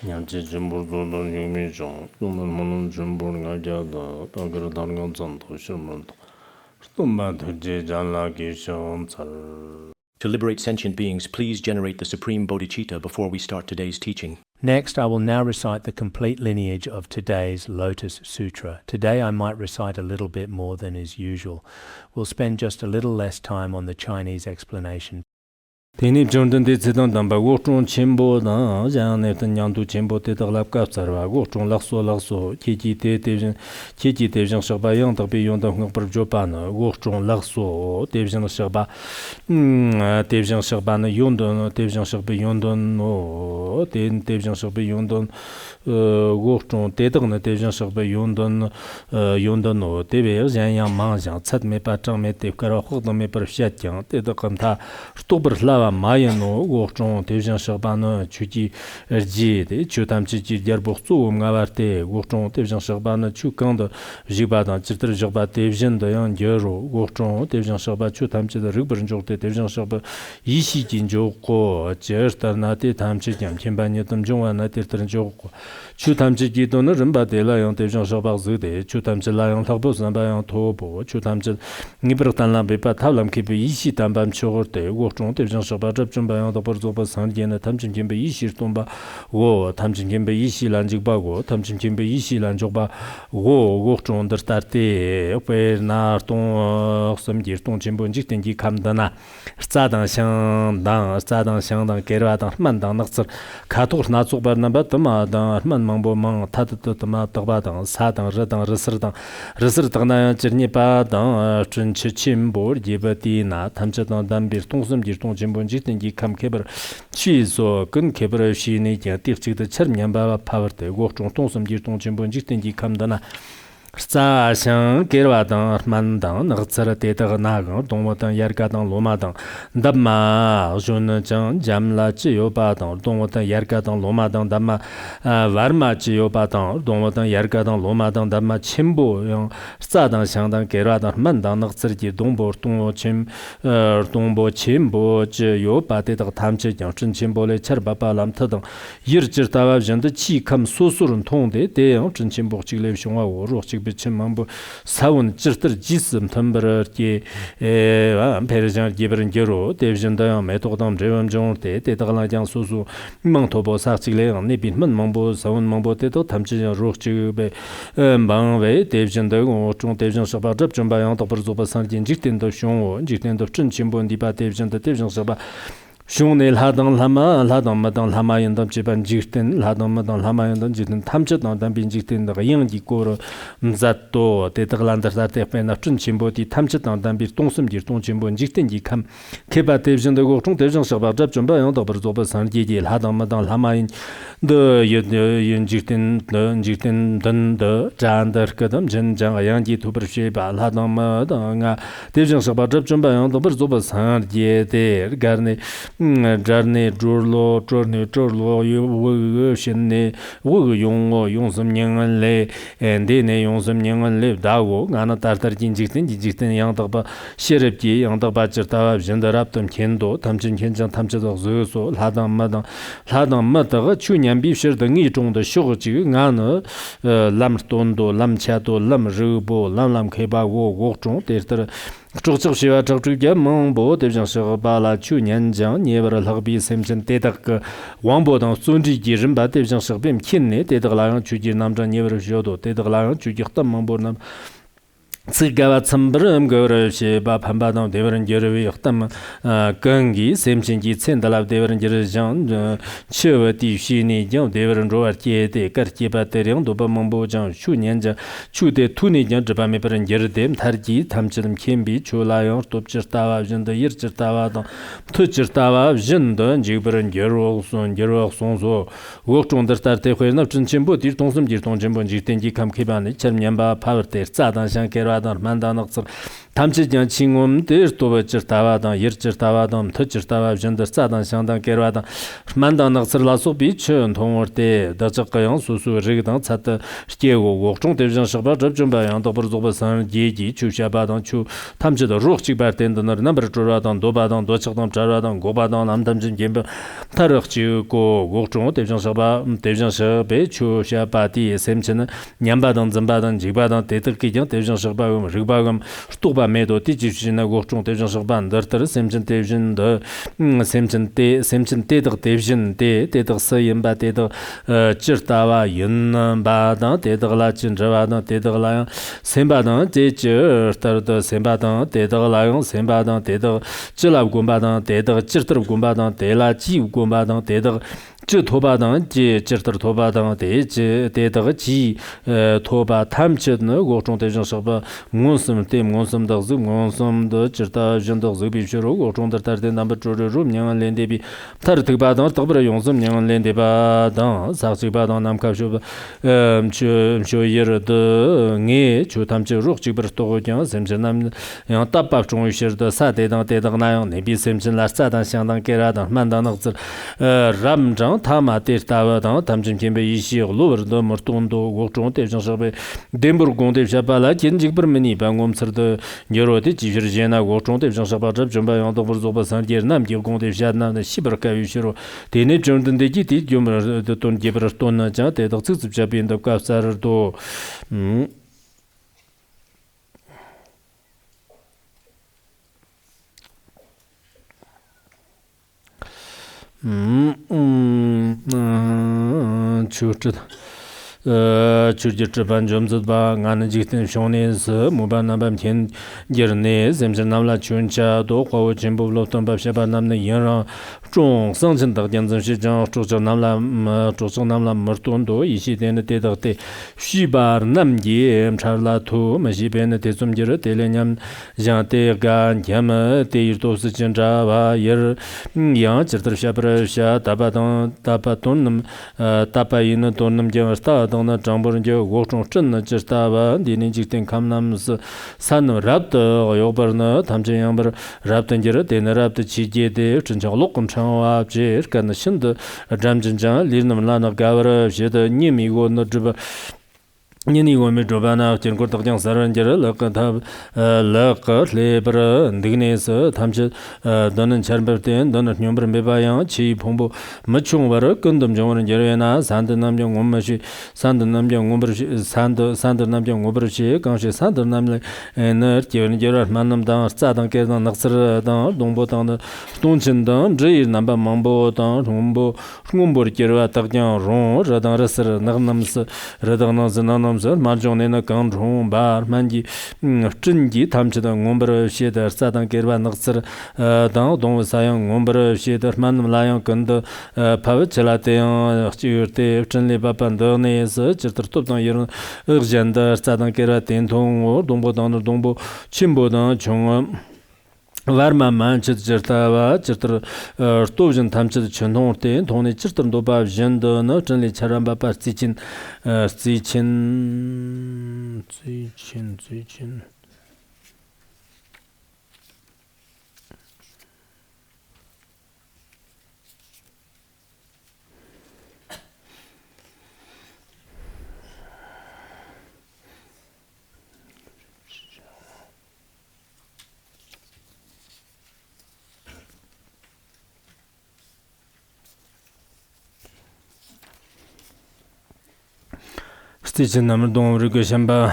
냠제 전부도 유미종 또는 전부가 자다 다그러 다른 전도 실문도 또만 제자라기 숑잘. To liberate sentient beings, please generate the supreme bodhicitta before we start today's teaching. Next, I will now recite the complete lineage of today's Lotus Sutra. Today I might recite a little bit more than is usual. We'll spend just a little less time on the Chinese explanation. Teni Jordan de Zedon Damba, Wotron Chimbo, Janet and Yandu Chimbo, Tetalap Kapsara, Wotron Lasso, Kiki Division Shabayan, the Beyond the Jopana, Wotron Lasso, Division Shaba, Division Shabana Yundon, Division Shabayundon, Division Shabayundon, Wotron, Tetan, Division Shabayundon, Yundon, Devi, Yang Manjan, Satme Patram, Tekara, Hodome Persetian, Tetakanta, Stuber Lava. Mahayana Buddhism Tejan Śrāvaka Chuji Erji de Chutamchi Diarboxu Ngavarte Buddhism Tejan Śrāvaka Chukand Jibadan Chitr Jaba Tejan Dayan Gero Buddhism Tejan Śrāvaka Chutamchi de Rubernjok Tejan Śrāvaka Ishi Jinjoko Jertanate Tamchi Jam Kimbanyatam Jongana Tirtanjoko Chutamchi Gidon Rimba de Layan Tejan Śrāvaka Zude Chutamchi Layan Tabos Nambayan Tobo Chutamchi Nibratan Lambepa Talam Kibi Ishi Tambam Chorte Buddhism Tejan Shabbat Jumba the Borzoba Sandiana Tamjin Kimbe Ishi Tomba, Wo, Tamjin Kimbe Ishi Lanjigbago, Tamjin Kimbe Ishi Lanjoba, Wo, Wokron der Starte, where Narton, some dear Ton Chimbo Jitengi Kamdana, Sadan Shandan, Keratan, Mandan, Kator Natsuba Nabatama, Man Mambo Man, Tatatama, Tabadan, Sadan, Redan, Resertana, Chernipa, Chimbo, Gibatina, Tamchatan, Dambir, Tonsum, Jirton Jimbo. Jitengi kam keber chi so kun keber shi ne ja tirchig de chermyan ba power de go chong tong som ji tong jimbo jitengi kam dana sa shang kerwa dang man dang na tsara te ta na ga dong wa dang yar ga dang lo ma dang dam ma jun jang jam la chi yo ba dang dong wa dang yar ga dang lo ma dang dam ma war ma chi yo ba dang dong wa dang yar ga dang lo ma dang dam ma chim bo yang sa dang shang dang kerwa dang man dang na tsar ji dong bo chim bo chi yo ba te da tam chi yang chen chim bo le char ba ba lam ta dang yir chir ta wa jin de chi kam su su run tong de yang chen chim bo chi le shong wa wo ro chi Mambo Sound Chirter Jism Tumber Persian Giberin Gero, Division Diam, Metodam, Drevam John, Tetalajan Susu, Mantobo Saxile, Nipin Mambo, Sound Mambo Teto, Tamchi, Rochi, Bangway, Division Dagon, Division Shabbat, Jumbayan, Toperzoba Sanjin, Jitin the Shon, Jitin the Chinchimbo, Diba Division, the Division Saba. Shunel Hadang Lama, Ladam Madam Lama and Jiban Jitin, Ladam Madam Lama and Jitin, Tamchet on Dambin Jitin, the Yangi Koro, Zato, Tetalander Pen of Chinchimbo, Tamchet on Dambi, Tonsum, Jiton Jimbo, Jitin, Yikam, Keba Division, the Gorton, Division Shabbat, Jumba, and Oberzoba San Gidi, Hadam Madam Lama in the Jitin, the Jander Kadam, Jen Jangayangi to Persheba, Hadam Madanga, Division Shabbat, Jumba, and Oberzoba San Gidi, Garne. Journey, you shin, Yong some young lay, and then Yong some young live Dago, Gana Tartar Jinjitin, Yang Taba, Sherepki, Yang Tabachata, Gendaraptum Kendo, Tamchin Kenjan Tamchet of Zoso, Ladam Mata, Chunian Bisher, the Nijong, the Shochi, Gana, Lamstondo, Lamchato, Lam Rubo, Lam Keba, Wokchon, Tester. Chokchok Shiva Chokchuk Mambo, Division Shabala, Chunian Jang, never Lagbi, Samson, Tetak, Wambo, Sunji Jimba, Division Shabim, Kinne, Tetalayan, Chuji Namja, never Jodo, Tetalayan, Chujikta Mambo. Sigavat Sambram Gora Sheba Pambadam, Deveran Jerry Yotam Gangi, Samchingi, Sendala, Deveran Jerjan, Chevati, Shini, Jan, Deveran Roartie, Kartiba Terian, Doba Mambo Jan, Chunianja, Chude, Tuni Jan, Japameper Jeredem, Targi, Tamcham Kimbi, Chulayan, Topchertava, Jenda, Yirchertava, Tuchertava, Jenda, Jiberan Gerolson, Gerolsonzo, worked on the start, Chimbo, Tirtonsum, Jirton Jimbo, Jitengi, Kamkibani, Chermiamba, Power Sadan Shankera. 바다 만다낙서 탐지장 칭음 데르토바 쩨타와다 예르쩨타와다 터쩨타와 전더 싸단 상단 게르와다 만다낙서라소 비춘 통어때 다적가양 수수 리그당 차트 스케고 곡종 대전 서바 접준바양 더버조바산 제지 추샤바당 추 탐지도 루ық직바텐더 넘버 조라당 도바당 도착당 자라당 고바당 남담진 gembe 타르ық지고 곡종 대전 서바 대전 서베 추샤바디 셈체는 냠바당 점바당 지바당 데들기장 대전 서바음 리바감 스토바 메도 디지시나 곡종 대전 서반 더터 셈chen 대전 더 셈chen 데더 대전 데더 서임바 데더 찌르타와 윤바당 데더라 진저바당 데더라 셈바당 제저 스타르더 셈바당 데더라용 셈바당 데더 찌랍 군바당 데더 찌르터 군바당 데라 지우 군바당 데더 저 토바당 제 찌르터 토바당 데제 데더 지 토바 탐치는 고종 대전 서바 몬섬 때 몬섬더 즈 몬섬더 찌르타 전더 즈비쇼로 고종더 타르데 넘버 조르로 냥한 렌데비 타르트바당 더브라 용섬 냥한 렌데바당 사스바당 남카쇼 쇼여르더 네 조탐치 루ық직버 토고장 셈전남 양 답밥 종유셔더 사대당 대당나용 네비 셈전 라사당 상당 게라당 만다능즈 람장 타마 데르타와당 탐진kimbe 이시 로버더 머톤도 고종 대정서베 덴부르공데 샤발라 겐직버미니 방omsırdı 녀로데 지저제나 고종 대정서바 접점바양도 버조바산 게르남 길공데 샤나나 시버카유시로 데네 존든데지 디좀르 돈 게버스톤나 자 데덕 츠츠잡인도 갑사르도 추트 추지트반 점즈바 나는 지튼 쇼네스 무반나밤 겐 게르네 셈전남라 춘차도 과오 진부로던 밥샤바 남네 여러 종 성전다 견전시장 조정남라 조정남라 머톤도 이시데네 데덕데 쉬바 남게 차라투 마시베네 데좀지르 데레냠 장테가 냠 데이르도스 진자와 여 찌르샤브르샤 타바톤 타파이는 돈남 제스타 나 장보른제 고총 쩐나 찌르타바 디닌직된 감남스 산노 랍더 요버나 탐제양버 랍던제르 데너랍드 지제데 진정록금 창와 제르간 신드 잠진장 리르남라나 가버르 제데 니미고 너드바 니니고메 조바나 진고덕장 사런제르 럭다 럭 레버 디그네스 탐제 너는 잘벌된 너는 뇽버 메바양 지 봉보 머충버르 근덤 정원은 제르나 산드 남정 원마시 산드 남정 원버시 산드 남정 원버시 강시 산드 남레 에너 기원 제르 만남당 싸당 계단 낙스르당 동보당 돈친당 제 남바 망보당 동보 흥음보르 제르와 딱장 롱 라당 라스르 나감남스 라당나즈 나남 마종네나 강종 바 만지 쩐지 탐치다 곰버르 시더 사당 게르바 낙스르 당 동사양 곰버르 시더 만남라양 근데 파브첼라테양 찌르테 쩐레바판더네스 찌르톱당 여런 의전더 사당 게르 텐통 동보당 동보 침보당 종 varmaman chirtawa chirtar tovjin tamchid chonongte tone chirtam doba jendo no chenli charamba pa tsichin 스티친 남을 동으로 계신바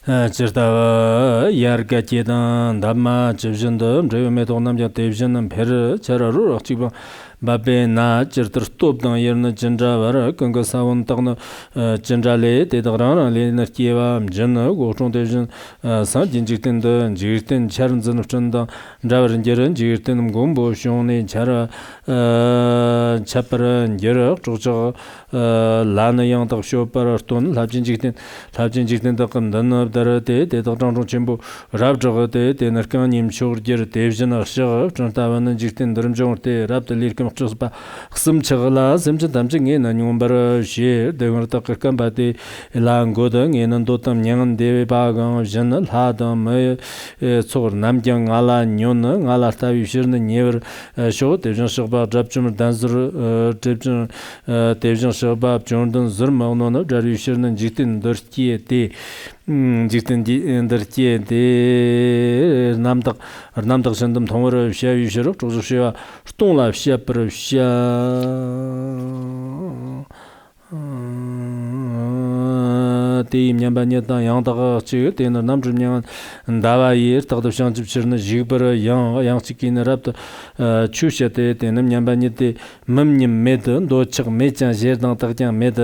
chirtawa yarga chedan dhamma chivshindam rayome donamja devshinam per chararu rakchikba babe na chirtar stopdan yerna chinja vara kanga sawan tagna chinja le tedagrana le narkiyewa mjana gochon devshin san jinjikten da jigirten charan zinufchanda javarin jeran jigirten mgombo shione chara chaparan yera chokcha lana yang tak sho par ton labjin jikten tak dan dar te tak chang chimbo rab jog te narkan nim chor ger devjin ashig chanta wan jikten darim jong te rab te lirkem chos ba khsum chagla semcha damjing nge na nyom bar she de ngar tak kan ba te lang go da nge nan do tam nyang de ba gang jan la da me chor nam jang ala nyon ala ta wi shirne never sho devjin shogba rab chum danzur devjin devjin shogba jordan zur ma no dar wi shirne jikten dortie te jikten dortie te namdak sendam thongor sha wi shiro chog sha shtong la sha per sha te imnyamba nyata yang daga chi te na nam jumnyang dawa yer tagda shang chip chirna jigbar yang chikin rap chu sha te nam nyamba nyate mam nyam med do chig me chang jer dang tag chang med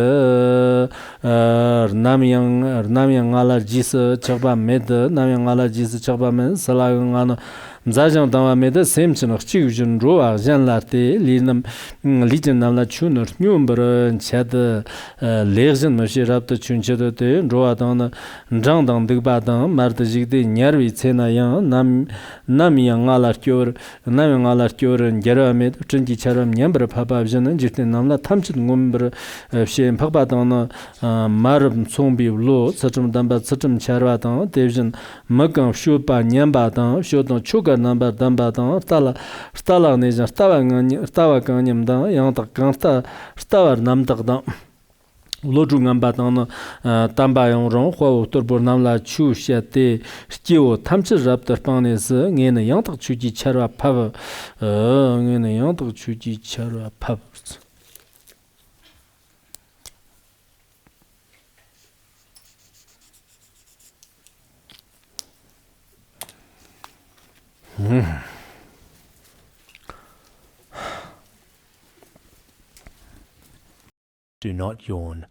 nam yang ala jis chagba med nam yang ala jis chagba men sala ngana mzajang dangwa meda semchin chig jun ro jan la te linam lijin nam la chunur nyumbar chad legin ma shirap ta chunche de te ro dang jang dang de ba dang mar de jig de nyarwi chena yang nam yang ala kyor gera med chunji charam nyambar phaba jin jiten nam la thamchit ngumbar shem phaba dang mar songbi lo chachum damba chachum charwa dang devjin magam shupa nyamba dang shodon chuga number damba dang stala ne jan stawa kanyam dang yang tak kangsta stawar nam tak dang loju ngamba dang tamba yang rong hwa utor bor nam la chu sha te skiwo tamchi rap tar pang se nge ne yang tak chu ji charwa phav nge ne yang tak chu ji charwa phav Do not yawn.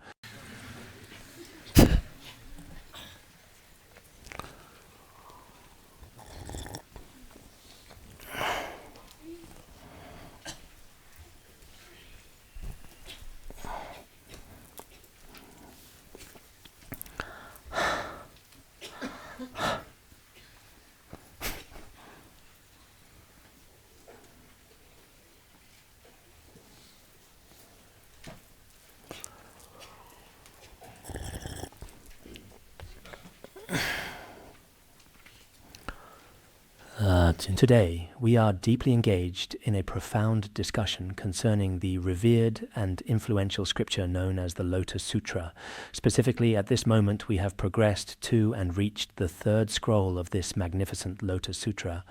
Today, we are deeply engaged in a profound discussion concerning the revered and influential scripture known as the Lotus Sutra. Specifically, at this moment, we have progressed to and reached the third scroll of this magnificent Lotus Sutra,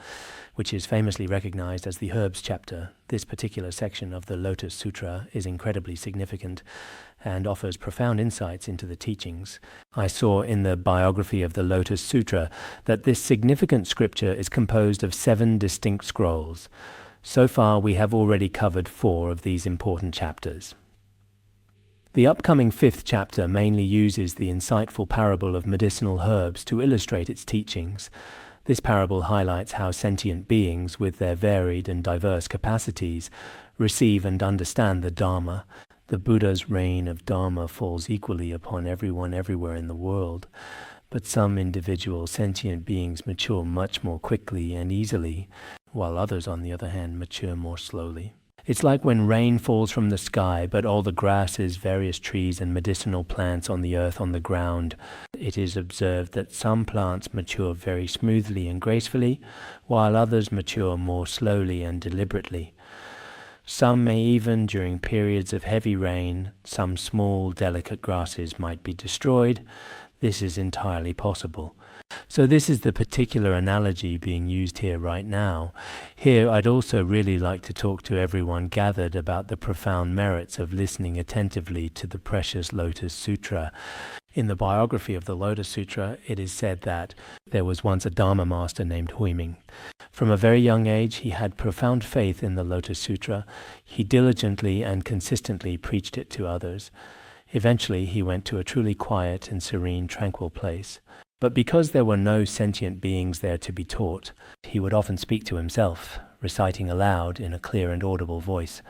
which is famously recognized as the Herbs chapter. This particular section of the Lotus Sutra is incredibly significant and offers profound insights into the teachings. I saw in the biography of the Lotus Sutra that this significant scripture is composed of 7 distinct scrolls. So far, we have already covered 4 of these important chapters. The upcoming 5th chapter mainly uses the insightful parable of medicinal herbs to illustrate its teachings. This parable highlights how sentient beings, with their varied and diverse capacities, receive and understand the Dharma. The Buddha's reign of Dharma falls equally upon everyone everywhere in the world, but some individual sentient beings mature much more quickly and easily, while others, on the other hand, mature more slowly. It's like when rain falls from the sky, but all the grasses, various trees, and medicinal plants on the earth, on the ground. It is observed that some plants mature very smoothly and gracefully, while others mature more slowly and deliberately. Some may even, during periods of heavy rain, some small, delicate grasses might be destroyed. This is entirely possible. So this is the particular analogy being used here right now. Here I'd also really like to talk to everyone gathered about the profound merits of listening attentively to the precious Lotus Sutra. In the biography of the Lotus Sutra, it is said that there was once a Dharma master named Huiming. From a very young age, he had profound faith in the Lotus Sutra. He diligently and consistently preached it to others. Eventually, he went to a truly quiet and serene, tranquil place. But because there were no sentient beings there to be taught, he would often speak to himself, reciting aloud in a clear and audible voice.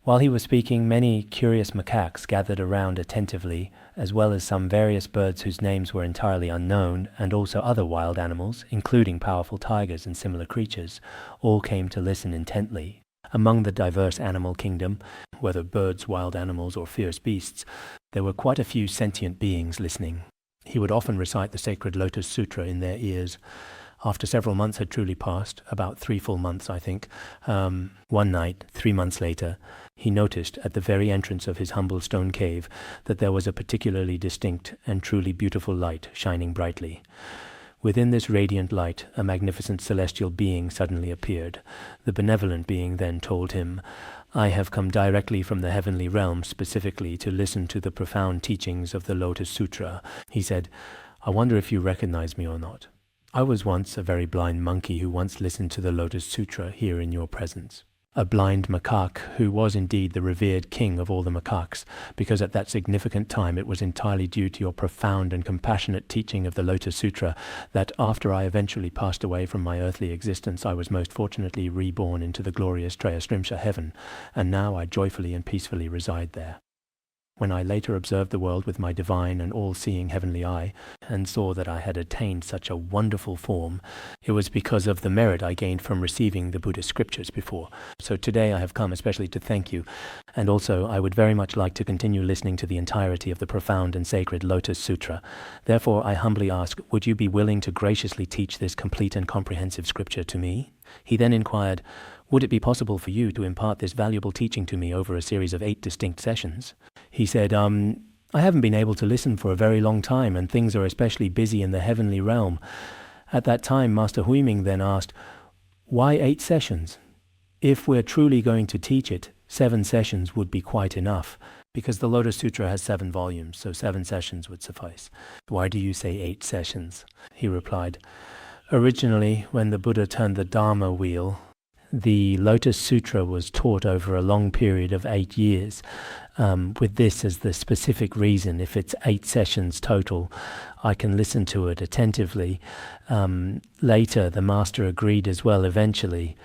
While he was speaking, many curious macaques gathered around attentively, as well as some various birds whose names were entirely unknown, and also other wild animals, including powerful tigers and similar creatures, all came to listen intently. Among the diverse animal kingdom, whether birds, wild animals, or fierce beasts, there were quite a few sentient beings listening. He would often recite the sacred Lotus Sutra in their ears. After several months had truly passed, about 3 full months, I think, one night, 3 months later, he noticed at the very entrance of his humble stone cave that there was a particularly distinct and truly beautiful light shining brightly. Within this radiant light, a magnificent celestial being suddenly appeared. The benevolent being then told him, "I have come directly from the heavenly realm specifically to listen to the profound teachings of the Lotus Sutra." He said, "I wonder if you recognize me or not. I was once a very blind monkey who once listened to the Lotus Sutra here in your presence." A blind macaque who was indeed the revered king of all the macaques, because at that significant time it was entirely due to your profound and compassionate teaching of the Lotus Sutra that after I eventually passed away from my earthly existence, I was most fortunately reborn into the glorious Trayastrimsha heaven, and now I joyfully and peacefully reside there. When I later observed the world with my divine and all-seeing heavenly eye, and saw that I had attained such a wonderful form, it was because of the merit I gained from receiving the Buddhist scriptures before. So today I have come especially to thank you, and also I would very much like to continue listening to the entirety of the profound and sacred Lotus Sutra. Therefore I humbly ask, would you be willing to graciously teach this complete and comprehensive scripture to me? He then inquired, would it be possible for you to impart this valuable teaching to me over a series of 8 distinct sessions? He said, I haven't been able to listen for a very long time, and things are especially busy in the heavenly realm. At that time, Master Huiming then asked, why 8 sessions? If we're truly going to teach it, 7 sessions would be quite enough, because the Lotus Sutra has 7 volumes, so 7 sessions would suffice. Why do you say 8 sessions? He replied, originally, when the Buddha turned the Dharma wheel, the Lotus Sutra was taught over a long period of 8 years. With this as the specific reason, if it's 8 sessions total, I can listen to it attentively. Later, the master agreed as well eventually.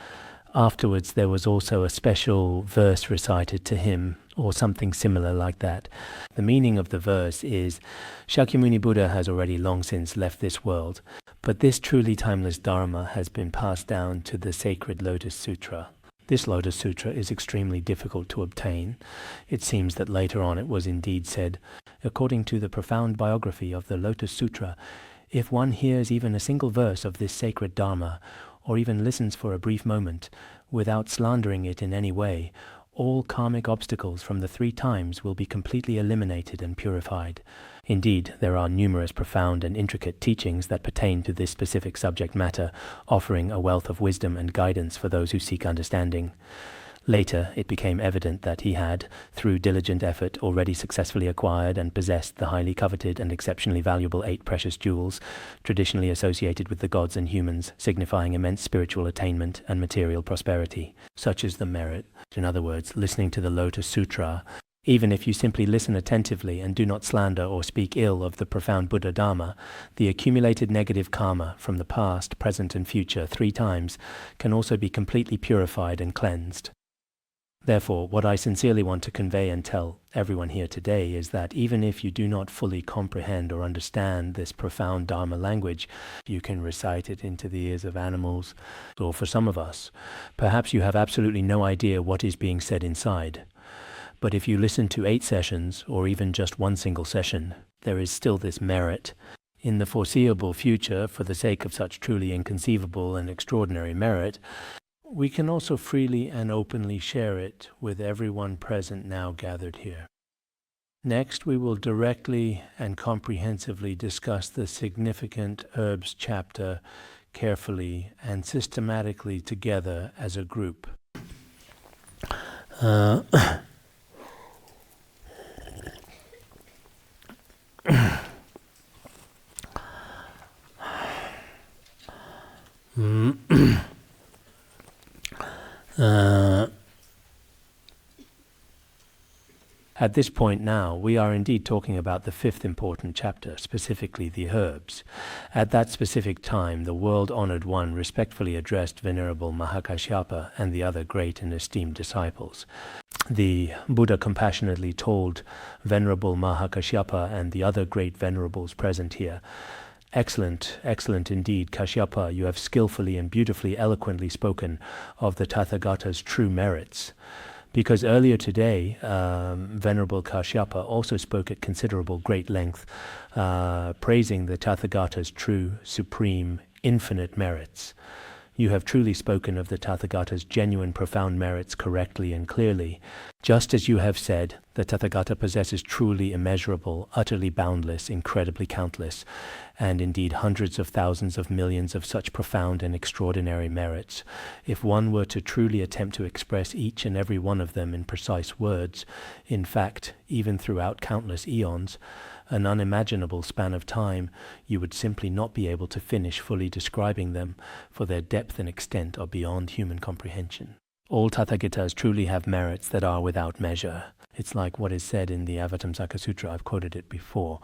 Afterwards, there was also a special verse recited to him, or something similar like that. The meaning of the verse is, Shakyamuni Buddha has already long since left this world, but this truly timeless Dharma has been passed down to the sacred Lotus Sutra. This Lotus Sutra is extremely difficult to obtain. It seems that later on it was indeed said, according to the profound biography of the Lotus Sutra, if one hears even a single verse of this sacred Dharma, or even listens for a brief moment, without slandering it in any way, all karmic obstacles from the 3 times will be completely eliminated and purified. Indeed, there are numerous profound and intricate teachings that pertain to this specific subject matter, offering a wealth of wisdom and guidance for those who seek understanding. Later, it became evident that he had, through diligent effort, already successfully acquired and possessed the highly coveted and exceptionally valuable 8 precious jewels, traditionally associated with the gods and humans, signifying immense spiritual attainment and material prosperity. Such is the merit. In other words, listening to the Lotus Sutra, even if you simply listen attentively and do not slander or speak ill of the profound Buddha Dharma, the accumulated negative karma from the past, present and future 3 times can also be completely purified and cleansed. Therefore, what I sincerely want to convey and tell everyone here today is that even if you do not fully comprehend or understand this profound Dharma language, you can recite it into the ears of animals, or for some of us, perhaps you have absolutely no idea what is being said inside. But if you listen to 8 sessions, or even just 1 single session, there is still this merit. In the foreseeable future, for the sake of such truly inconceivable and extraordinary merit, we can also freely and openly share it with everyone present now gathered here. Next, we will directly and comprehensively discuss the significant herbs chapter carefully and systematically together as a group. At this point now, we are indeed talking about the fifth important chapter, specifically the herbs. At that specific time, the world-honored one respectfully addressed Venerable Mahakashyapa and the other great and esteemed disciples. The Buddha compassionately told Venerable Mahakashyapa and the other great venerables present here, "Excellent, excellent indeed, Kashyapa, you have skillfully and beautifully eloquently spoken of the Tathagata's true merits." Because earlier today, Venerable Kashyapa also spoke at considerable great length, praising the Tathagata's true, supreme, infinite merits. You have truly spoken of the Tathagata's genuine, profound merits correctly and clearly. Just as you have said, the Tathagata possesses truly immeasurable, utterly boundless, incredibly countless, and indeed hundreds of thousands of millions of such profound and extraordinary merits. If one were to truly attempt to express each and every one of them in precise words, in fact, even throughout countless eons, an unimaginable span of time, you would simply not be able to finish fully describing them, for their depth and extent are beyond human comprehension. All Tathagatas truly have merits that are without measure. It's like what is said in the Avatamsaka Sutra, I've quoted it before.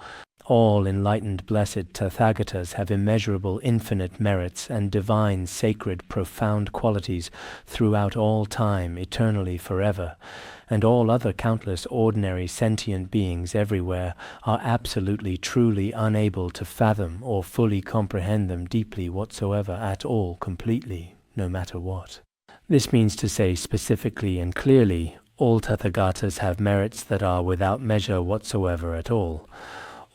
All enlightened, blessed Tathagatas have immeasurable, infinite merits and divine, sacred, profound qualities throughout all time, eternally, forever. And all other countless ordinary sentient beings everywhere are absolutely, truly unable to fathom or fully comprehend them deeply whatsoever at all, completely, no matter what. This means to say specifically and clearly, all Tathagatas have merits that are without measure whatsoever at all.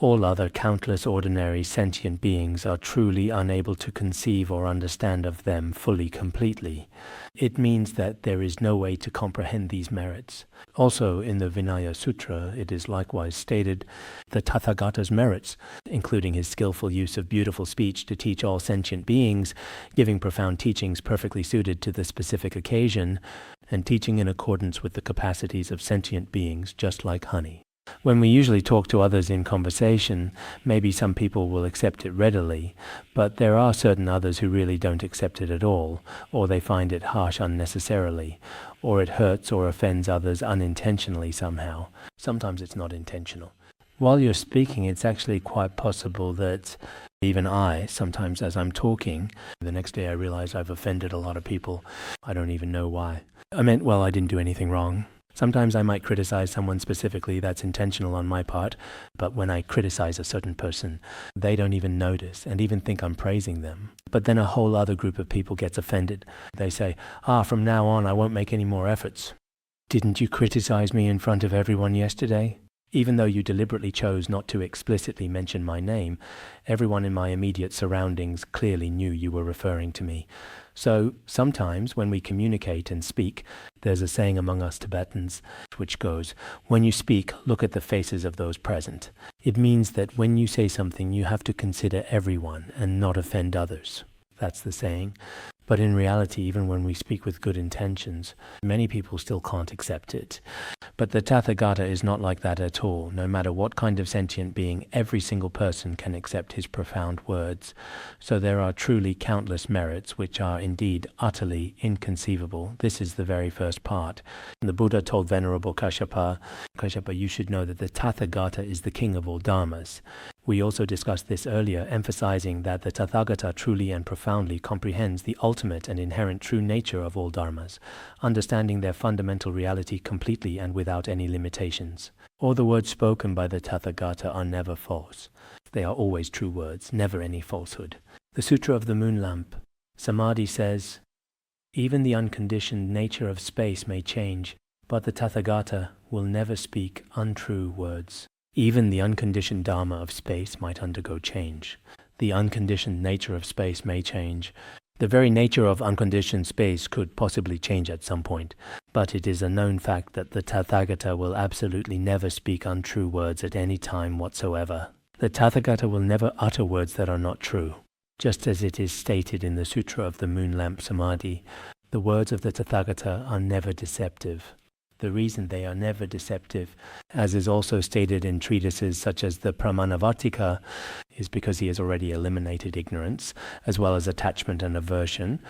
All other countless ordinary sentient beings are truly unable to conceive or understand of them fully, completely. It means that there is no way to comprehend these merits. Also, in the Vinaya Sutra, it is likewise stated, the Tathagata's merits, including his skillful use of beautiful speech to teach all sentient beings, giving profound teachings perfectly suited to the specific occasion, and teaching in accordance with the capacities of sentient beings, just like honey. When we usually talk to others in conversation, maybe some people will accept it readily, but there are certain others who really don't accept it at all, or they find it harsh unnecessarily, or it hurts or offends others unintentionally somehow. Sometimes it's not intentional. While you're speaking, it's actually quite possible that even I, sometimes as I'm talking, the next day I realize I've offended a lot of people. I don't even know why. I didn't do anything wrong. Sometimes I might criticize someone specifically, that's intentional on my part, but when I criticize a certain person, they don't even notice and even think I'm praising them. But then a whole other group of people gets offended. They say, from now on I won't make any more efforts. Didn't you criticize me in front of everyone yesterday? Even though you deliberately chose not to explicitly mention my name, everyone in my immediate surroundings clearly knew you were referring to me. So sometimes when we communicate and speak, there's a saying among us Tibetans which goes, when you speak, look at the faces of those present. It means that when you say something, you have to consider everyone and not offend others. That's the saying. But in reality, even when we speak with good intentions, many people still can't accept it. But the Tathagata is not like that at all. No matter what kind of sentient being, every single person can accept his profound words. So there are truly countless merits which are indeed utterly inconceivable. This is the very first part. The Buddha told Venerable Kashyapa, you should know that the Tathagata is the king of all dharmas. We also discussed this earlier, emphasizing that the Tathagata truly and profoundly comprehends the ultimate and inherent true nature of all dharmas, understanding their fundamental reality completely and without any limitations. All the words spoken by the Tathagata are never false. They are always true words, never any falsehood. The Sutra of the Moon Lamp. Samadhi says, even the unconditioned nature of space may change, but the Tathagata will never speak untrue words. Even the unconditioned dharma of space might undergo change. The unconditioned nature of space may change. The very nature of unconditioned space could possibly change at some point, but it is a known fact that the Tathagata will absolutely never speak untrue words at any time whatsoever. The Tathagata will never utter words that are not true. Just as it is stated in the Sutra of the Moon Lamp Samadhi, the words of the Tathagata are never deceptive. The reason they are never deceptive, as is also stated in treatises such as the Pramanavartika, is because he has already eliminated ignorance, as well as attachment and aversion.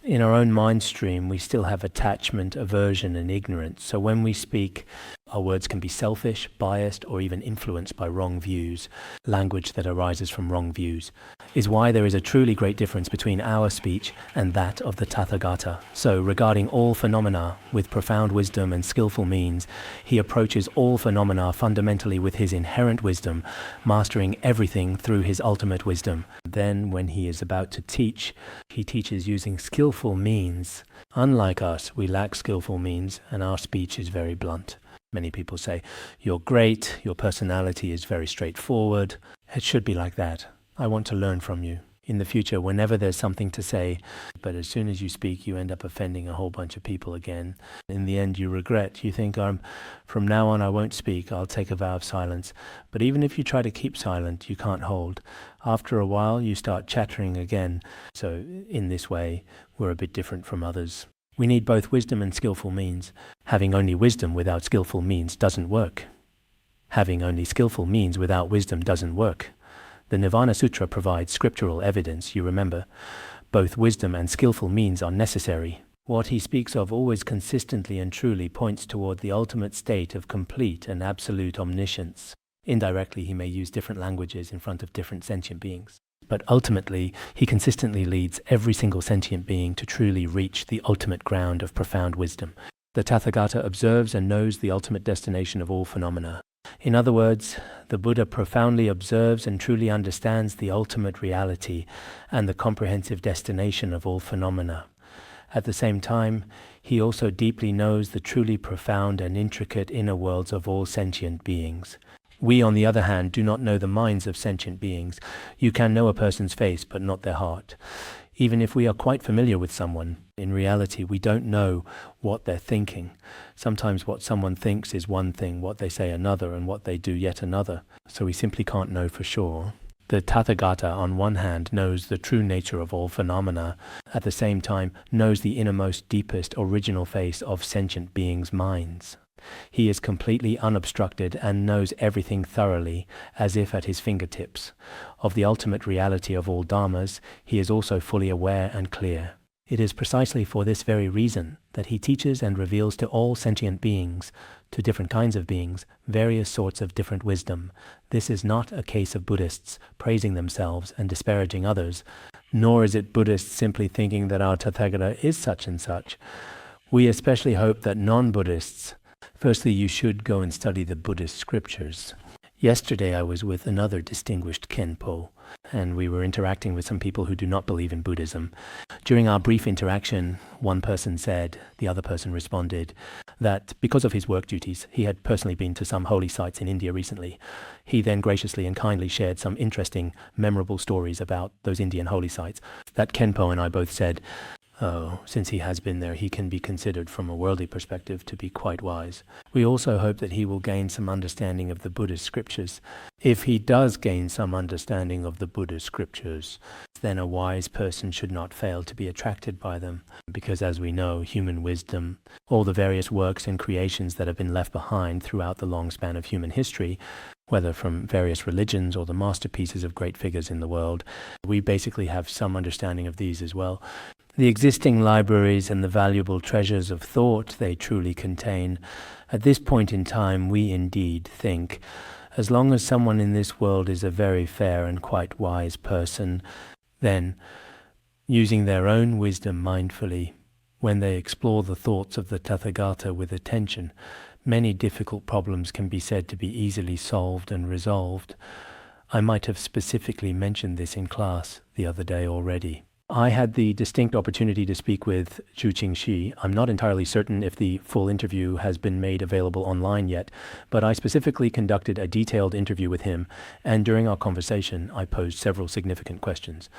In our own mind stream, we still have attachment, aversion, and ignorance. So when we speak, Our words can be selfish, biased, or even influenced by wrong views. Language that arises from wrong views is why there is a truly great difference between our speech and that of the Tathagata. So, regarding all phenomena with profound wisdom and skillful means, he approaches all phenomena fundamentally with his inherent wisdom, mastering everything through his ultimate wisdom. Then, when he is about to teach, he teaches using skillful means. Unlike us, we lack skillful means, and our speech is very blunt. Many people say, "You're great, your personality is very straightforward." It should be like that. I want to learn from you. In the future, whenever there's something to say, but as soon as you speak, you end up offending a whole bunch of people again. In the end, you regret. You think, from now on I won't speak, I'll take a vow of silence. But even if you try to keep silent, you can't hold. After a while, you start chattering again. So in this way, we're a bit different from others. We need both wisdom and skillful means. Having only wisdom without skillful means doesn't work. Having only skillful means without wisdom doesn't work. The Nirvana Sutra provides scriptural evidence, you remember. Both wisdom and skillful means are necessary. What he speaks of always consistently and truly points toward the ultimate state of complete and absolute omniscience. Indirectly, he may use different languages in front of different sentient beings. But ultimately, he consistently leads every single sentient being to truly reach the ultimate ground of profound wisdom. The Tathagata observes and knows the ultimate destination of all phenomena. In other words, the Buddha profoundly observes and truly understands the ultimate reality and the comprehensive destination of all phenomena. At the same time, he also deeply knows the truly profound and intricate inner worlds of all sentient beings. We, on the other hand, do not know the minds of sentient beings. You can know a person's face, but not their heart. Even if we are quite familiar with someone, in reality, we don't know what they're thinking. Sometimes what someone thinks is one thing, what they say another, and what they do yet another. So we simply can't know for sure. The Tathagata, on one hand, knows the true nature of all phenomena, at the same time knows the innermost, deepest, original face of sentient beings' minds. He is completely unobstructed and knows everything thoroughly, as if at his fingertips. Of the ultimate reality of all dharmas, he is also fully aware and clear. It is precisely for this very reason that he teaches and reveals to all sentient beings, to different kinds of beings, various sorts of different wisdom. This is not a case of Buddhists praising themselves and disparaging others, nor is it Buddhists simply thinking that our Tathagata is such and such. We especially hope that non-Buddhists. Firstly, you should go and study the Buddhist scriptures. Yesterday I was with another distinguished Khenpo, and we were interacting with some people who do not believe in Buddhism. During our brief interaction, one person said, the other person responded, that because of his work duties, he had personally been to some holy sites in India recently. He then graciously and kindly shared some interesting, memorable stories about those Indian holy sites. That Khenpo and I both said, "Oh, since he has been there, he can be considered from a worldly perspective to be quite wise." We also hope that he will gain some understanding of the Buddhist scriptures. If he does gain some understanding of the Buddhist scriptures, then a wise person should not fail to be attracted by them, because as we know, human wisdom, all the various works and creations that have been left behind throughout the long span of human history, whether from various religions or the masterpieces of great figures in the world, we basically have some understanding of these as well. The existing libraries and the valuable treasures of thought they truly contain. At this point in time, we indeed think, as long as someone in this world is a very fair and quite wise person, then, using their own wisdom mindfully, when they explore the thoughts of the Tathagata with attention, many difficult problems can be said to be easily solved and resolved. I might have specifically mentioned this in class the other day already. I had the distinct opportunity to speak with Zhu Qingxi. I'm not entirely certain if the full interview has been made available online yet, but I specifically conducted a detailed interview with him, and during our conversation, I posed several significant questions.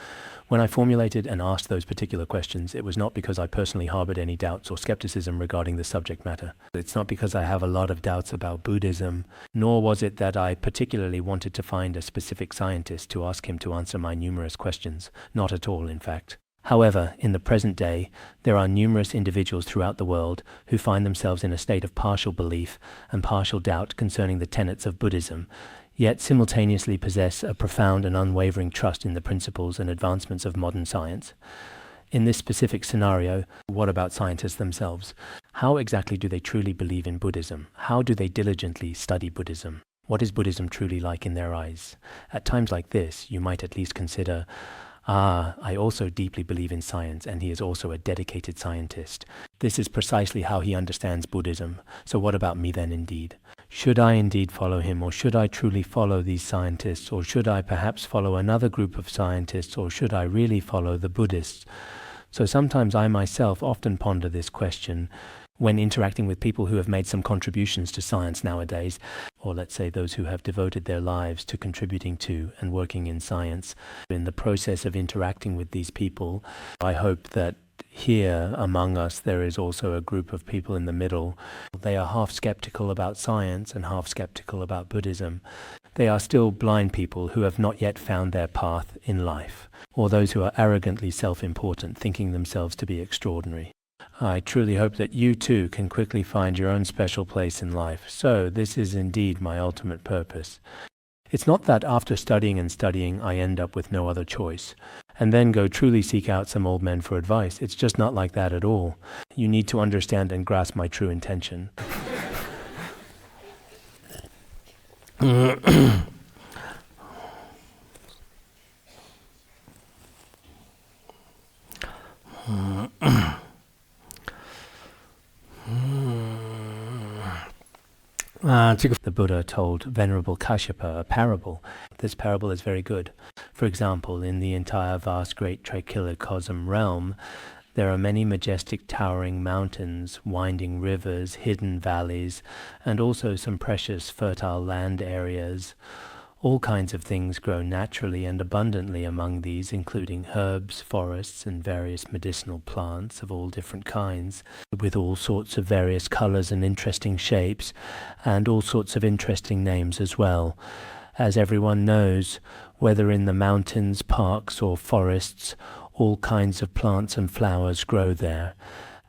When I formulated and asked those particular questions, it was not because I personally harbored any doubts or skepticism regarding the subject matter. It's not because I have a lot of doubts about Buddhism, nor was it that I particularly wanted to find a specific scientist to ask him to answer my numerous questions. Not at all, in fact. However, in the present day, there are numerous individuals throughout the world who find themselves in a state of partial belief and partial doubt concerning the tenets of Buddhism, yet simultaneously possess a profound and unwavering trust in the principles and advancements of modern science. In this specific scenario, what about scientists themselves? How exactly do they truly believe in Buddhism? How do they diligently study Buddhism? What is Buddhism truly like in their eyes? At times like this, you might at least consider, I also deeply believe in science, and he is also a dedicated scientist. This is precisely how he understands Buddhism. So what about me then indeed? Should I indeed follow him, or should I truly follow these scientists, or should I perhaps follow another group of scientists, or should I really follow the Buddhists? So sometimes I myself often ponder this question when interacting with people who have made some contributions to science nowadays, or let's say those who have devoted their lives to contributing to and working in science. In the process of interacting with these people, I hope that here among us there is also a group of people in the middle. They are half skeptical about science and half skeptical about Buddhism. They are still blind people who have not yet found their path in life, or those who are arrogantly self-important, thinking themselves to be extraordinary. I truly hope that you too can quickly find your own special place in life. So this is indeed my ultimate purpose. It's not that after studying and studying I end up with no other choice, and then go truly seek out some old men for advice. It's just not like that at all. You need to understand and grasp my true intention. The Buddha told Venerable Kashyapa a parable. This parable is very good. For example, in the entire vast great trichilocosm realm, there are many majestic towering mountains, winding rivers, hidden valleys, and also some precious fertile land areas. All kinds of things grow naturally and abundantly among these, including herbs, forests, and various medicinal plants of all different kinds, with all sorts of various colors and interesting shapes, and all sorts of interesting names as well. As everyone knows, whether in the mountains, parks, or forests, all kinds of plants and flowers grow there.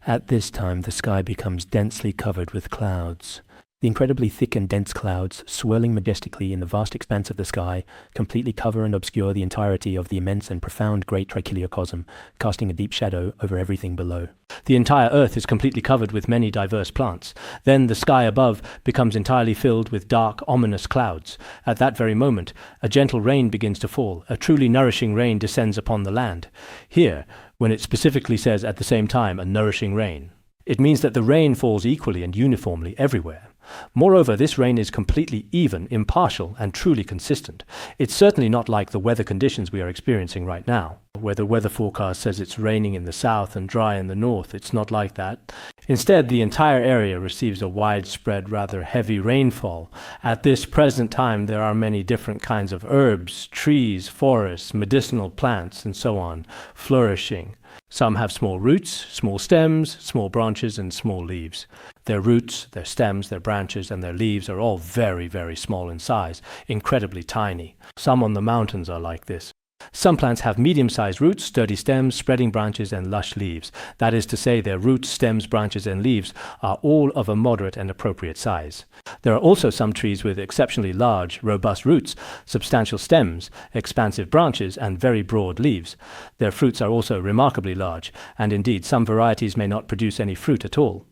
At this time, the sky becomes densely covered with clouds. The incredibly thick and dense clouds, swirling majestically in the vast expanse of the sky, completely cover and obscure the entirety of the immense and profound great trichiliocosm, casting a deep shadow over everything below. The entire earth is completely covered with many diverse plants. Then the sky above becomes entirely filled with dark, ominous clouds. At that very moment, a gentle rain begins to fall. A truly nourishing rain descends upon the land. Here, when it specifically says at the same time, a nourishing rain, it means that the rain falls equally and uniformly everywhere. Moreover, this rain is completely even, impartial, and truly consistent. It's certainly not like the weather conditions we are experiencing right now, where the weather forecast says it's raining in the south and dry in the north. It's not like that. Instead, the entire area receives a widespread, rather heavy rainfall. At this present time, there are many different kinds of herbs, trees, forests, medicinal plants, and so on, flourishing. Some have small roots, small stems, small branches, and small leaves. Their roots, their stems, their branches, and their leaves are all very, very small in size, incredibly tiny. Some on the mountains are like this. Some plants have medium-sized roots, sturdy stems, spreading branches, and lush leaves. That is to say, their roots, stems, branches, and leaves are all of a moderate and appropriate size. There are also some trees with exceptionally large, robust roots, substantial stems, expansive branches, and very broad leaves. Their fruits are also remarkably large, and indeed some varieties may not produce any fruit at all.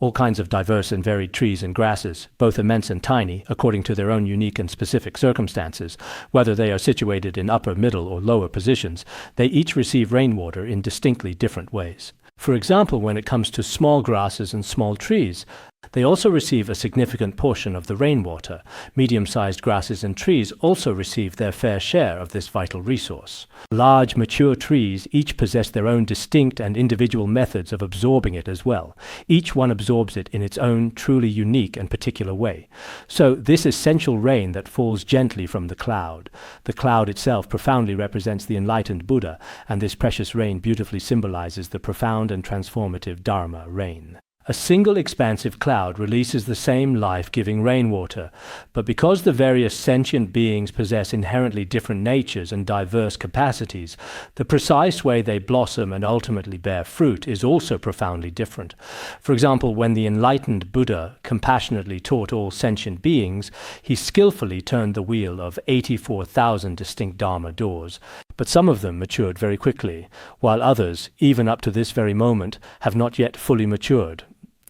All kinds of diverse and varied trees and grasses, both immense and tiny, according to their own unique and specific circumstances, whether they are situated in upper, middle, or lower positions, they each receive rainwater in distinctly different ways. For example, when it comes to small grasses and small trees, they also receive a significant portion of the rainwater. Medium-sized grasses and trees also receive their fair share of this vital resource. Large, mature trees each possess their own distinct and individual methods of absorbing it as well. Each one absorbs it in its own truly unique and particular way. So this essential rain that falls gently from the cloud itself profoundly represents the enlightened Buddha, and this precious rain beautifully symbolizes the profound and transformative Dharma rain. A single expansive cloud releases the same life-giving rainwater, but because the various sentient beings possess inherently different natures and diverse capacities, the precise way they blossom and ultimately bear fruit is also profoundly different. For example, when the enlightened Buddha compassionately taught all sentient beings, he skillfully turned the wheel of 84,000 distinct Dharma doors, but some of them matured very quickly, while others, even up to this very moment, have not yet fully matured.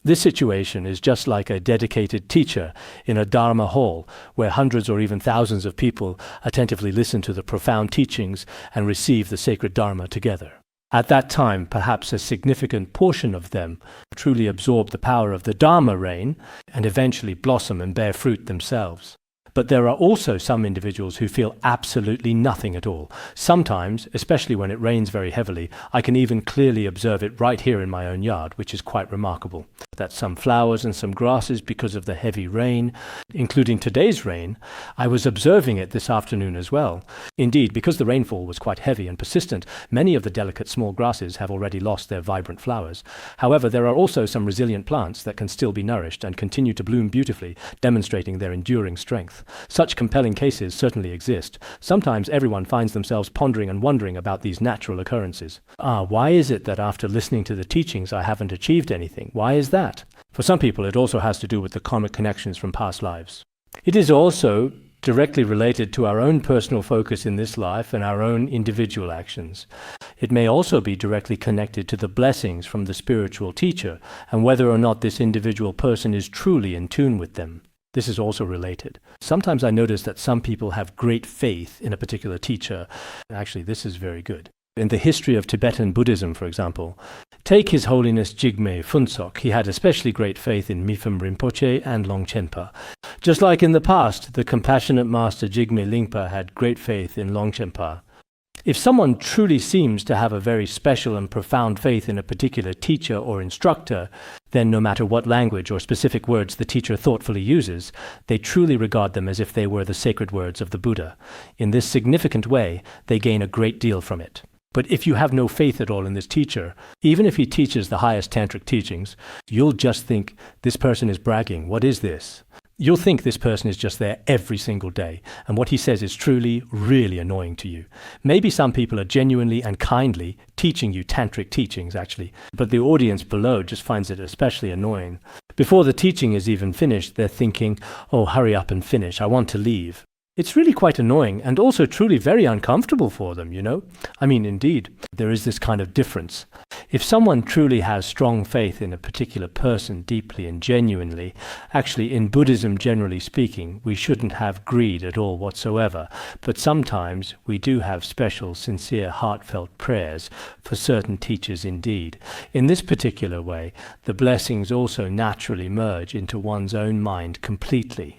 This situation is just like a dedicated teacher in a Dharma hall, where hundreds or even thousands of people attentively listen to the profound teachings and receive the sacred Dharma together. At that time, perhaps a significant portion of them truly absorb the power of the Dharma rain and eventually blossom and bear fruit themselves. But there are also some individuals who feel absolutely nothing at all. Sometimes, especially when it rains very heavily, I can even clearly observe it right here in my own yard, which is quite remarkable. That some flowers and some grasses, because of the heavy rain, including today's rain, I was observing it this afternoon as well. Indeed, because the rainfall was quite heavy and persistent, many of the delicate small grasses have already lost their vibrant flowers. However, there are also some resilient plants that can still be nourished and continue to bloom beautifully, demonstrating their enduring strength. Such compelling cases certainly exist. Sometimes everyone finds themselves pondering and wondering about these natural occurrences. Why is it that after listening to the teachings I haven't achieved anything? Why is that? For some people it also has to do with the karmic connections from past lives. It is also directly related to our own personal focus in this life and our own individual actions. It may also be directly connected to the blessings from the spiritual teacher and whether or not this individual person is truly in tune with them. This is also related. Sometimes I notice that some people have great faith in a particular teacher. Actually, this is very good. In the history of Tibetan Buddhism, for example, take His Holiness Jigme Phuntsok. He had especially great faith in Mipham Rinpoche and Longchenpa. Just like in the past, the compassionate master Jigme Lingpa had great faith in Longchenpa. If someone truly seems to have a very special and profound faith in a particular teacher or instructor, then no matter what language or specific words the teacher thoughtfully uses, they truly regard them as if they were the sacred words of the Buddha. In this significant way, they gain a great deal from it. But if you have no faith at all in this teacher, even if he teaches the highest tantric teachings, you'll just think, this person is bragging. What is this? You'll think this person is just there every single day, and what he says is truly, really annoying to you. Maybe some people are genuinely and kindly teaching you tantric teachings, actually, but the audience below just finds it especially annoying. Before the teaching is even finished, they're thinking, oh, hurry up and finish, I want to leave. It's really quite annoying and also truly very uncomfortable for them, you know? I mean, indeed, there is this kind of difference. If someone truly has strong faith in a particular person deeply and genuinely, actually in Buddhism generally speaking, we shouldn't have greed at all whatsoever, but sometimes we do have special, sincere, heartfelt prayers for certain teachers indeed. In this particular way, the blessings also naturally merge into one's own mind completely.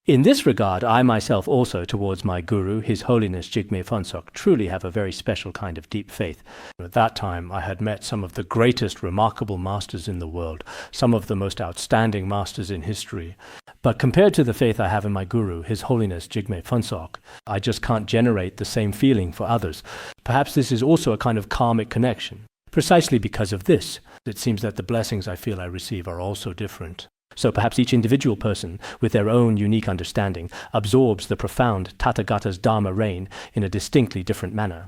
In this regard, I myself also, towards my guru, His Holiness Jigme Phuntsok, truly have a very special kind of deep faith. At that time, I had met some of the greatest remarkable masters in the world, some of the most outstanding masters in history. But compared to the faith I have in my guru, His Holiness Jigme Phuntsok, I just can't generate the same feeling for others. Perhaps this is also a kind of karmic connection. Precisely because of this, it seems that the blessings I feel I receive are also different. So perhaps each individual person, with their own unique understanding, absorbs the profound Tathagata's Dharma rain in a distinctly different manner.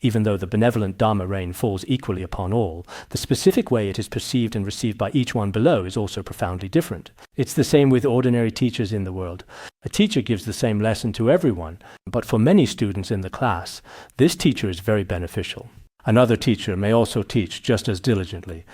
Even though the benevolent Dharma rain falls equally upon all, the specific way it is perceived and received by each one below is also profoundly different. It's the same with ordinary teachers in the world. A teacher gives the same lesson to everyone, but for many students in the class, this teacher is very beneficial. Another teacher may also teach just as diligently.